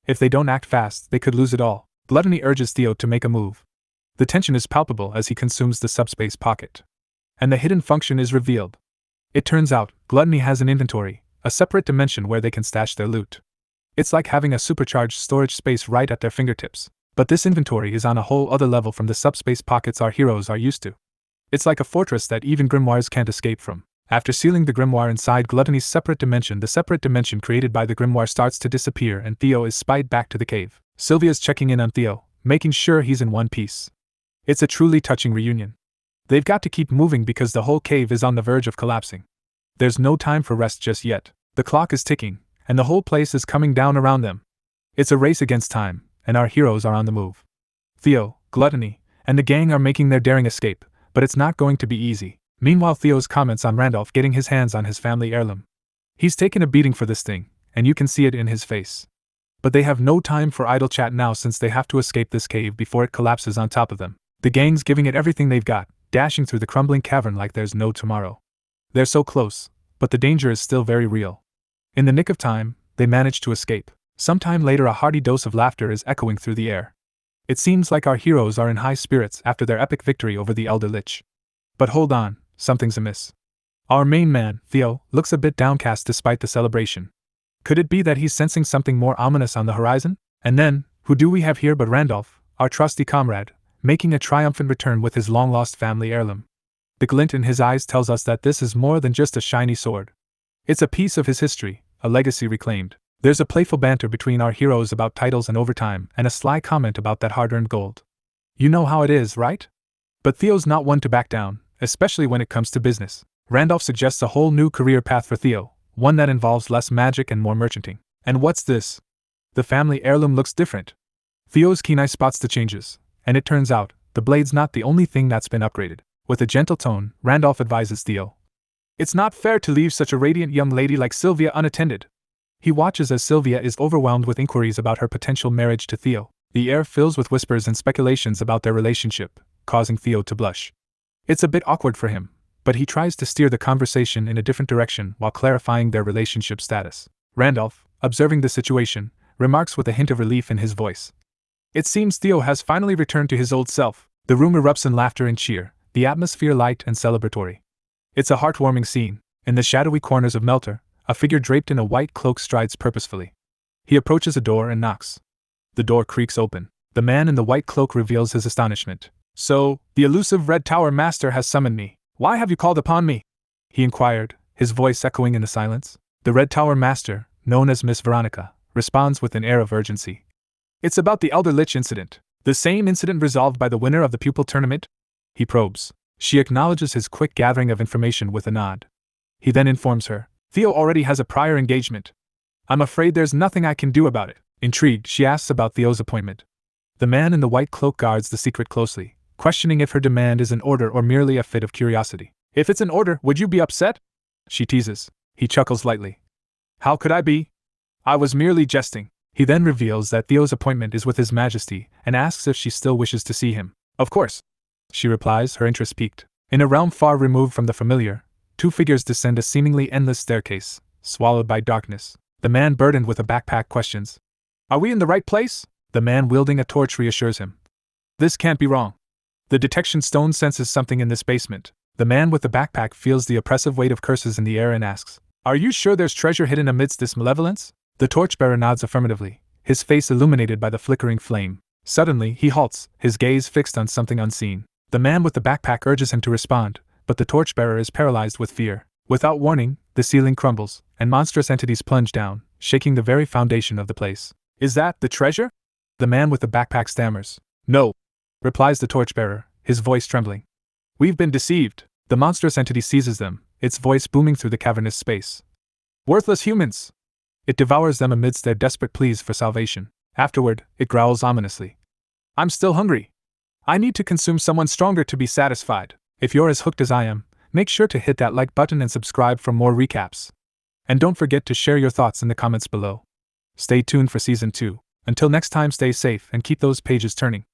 If they don't act fast, they could lose it all. Gluttony urges Theo to make a move. The tension is palpable as he consumes the subspace pocket. And the hidden function is revealed. It turns out, Gluttony has an inventory, a separate dimension where they can stash their loot. It's like having a supercharged storage space right at their fingertips. But this inventory is on a whole other level from the subspace pockets our heroes are used to. It's like a fortress that even grimoires can't escape from. After sealing the grimoire inside Gluttony's separate dimension, the separate dimension created by the grimoire starts to disappear and Theo is spied back to the cave. Sylvia's checking in on Theo, making sure he's in one piece. It's a truly touching reunion. They've got to keep moving because the whole cave is on the verge of collapsing. There's no time for rest just yet. The clock is ticking, and the whole place is coming down around them. It's a race against time, and our heroes are on the move. Theo, Gluttony, and the gang are making their daring escape, but it's not going to be easy. Meanwhile, Theo's comments on Randolph getting his hands on his family heirloom. He's taken a beating for this thing, and you can see it in his face. But they have no time for idle chat now since they have to escape this cave before it collapses on top of them. The gang's giving it everything they've got, dashing through the crumbling cavern like there's no tomorrow. They're so close, but the danger is still very real. In the nick of time, they manage to escape. Sometime later, a hearty dose of laughter is echoing through the air. It seems like our heroes are in high spirits after their epic victory over the Elder Lich. But hold on, something's amiss. Our main man, Theo, looks a bit downcast despite the celebration. Could it be that he's sensing something more ominous on the horizon? And then, who do we have here but Randolph, our trusty comrade, making a triumphant return with his long-lost family heirloom. The glint in his eyes tells us that this is more than just a shiny sword. It's a piece of his history, a legacy reclaimed. There's a playful banter between our heroes about titles and overtime, and a sly comment about that hard-earned gold. You know how it is, right? But Theo's not one to back down, especially when it comes to business. Randolph suggests a whole new career path for Theo, one that involves less magic and more merchanting. And what's this? The family heirloom looks different. Theo's keen eye spots the changes, and it turns out, the blade's not the only thing that's been upgraded. With a gentle tone, Randolph advises Theo. It's not fair to leave such a radiant young lady like Sylvia unattended. He watches as Sylvia is overwhelmed with inquiries about her potential marriage to Theo. The air fills with whispers and speculations about their relationship, causing Theo to blush. It's a bit awkward for him, but he tries to steer the conversation in a different direction while clarifying their relationship status. Randolph, observing the situation, remarks with a hint of relief in his voice. It seems Theo has finally returned to his old self. The room erupts in laughter and cheer, the atmosphere light and celebratory. It's a heartwarming scene. In the shadowy corners of Melter, a figure draped in a white cloak strides purposefully. He approaches a door and knocks. The door creaks open. The man in the white cloak reveals his astonishment. So, the elusive Red Tower Master has summoned me. Why have you called upon me? He inquired, his voice echoing in the silence. The Red Tower Master, known as Miss Veronica, responds with an air of urgency. It's about the Elder Lich incident. The same incident resolved by the winner of the pupil tournament? He probes. She acknowledges his quick gathering of information with a nod. He then informs her, Theo already has a prior engagement. I'm afraid there's nothing I can do about it. Intrigued, she asks about Theo's appointment. The man in the white cloak guards the secret closely, questioning if her demand is an order or merely a fit of curiosity. If it's an order, would you be upset? She teases. He chuckles lightly. How could I be? I was merely jesting. He then reveals that Theo's appointment is with His Majesty and asks if she still wishes to see him. Of course, she replies, her interest piqued. In a realm far removed from the familiar, two figures descend a seemingly endless staircase, swallowed by darkness. The man burdened with a backpack questions. Are we in the right place? The man wielding a torch reassures him. This can't be wrong. The detection stone senses something in this basement. The man with the backpack feels the oppressive weight of curses in the air and asks, Are you sure there's treasure hidden amidst this malevolence? The torchbearer nods affirmatively, his face illuminated by the flickering flame. Suddenly, he halts, his gaze fixed on something unseen. The man with the backpack urges him to respond, but the torchbearer is paralyzed with fear. Without warning, the ceiling crumbles, and monstrous entities plunge down, shaking the very foundation of the place. Is that the treasure? The man with the backpack stammers. No, replies the torchbearer, his voice trembling. We've been deceived. The monstrous entity seizes them, its voice booming through the cavernous space. Worthless humans! It devours them amidst their desperate pleas for salvation. Afterward, it growls ominously. I'm still hungry. I need to consume someone stronger to be satisfied. If you're as hooked as I am, make sure to hit that like button and subscribe for more recaps. And don't forget to share your thoughts in the comments below. Stay tuned for Season 2. Until next time, stay safe and keep those pages turning.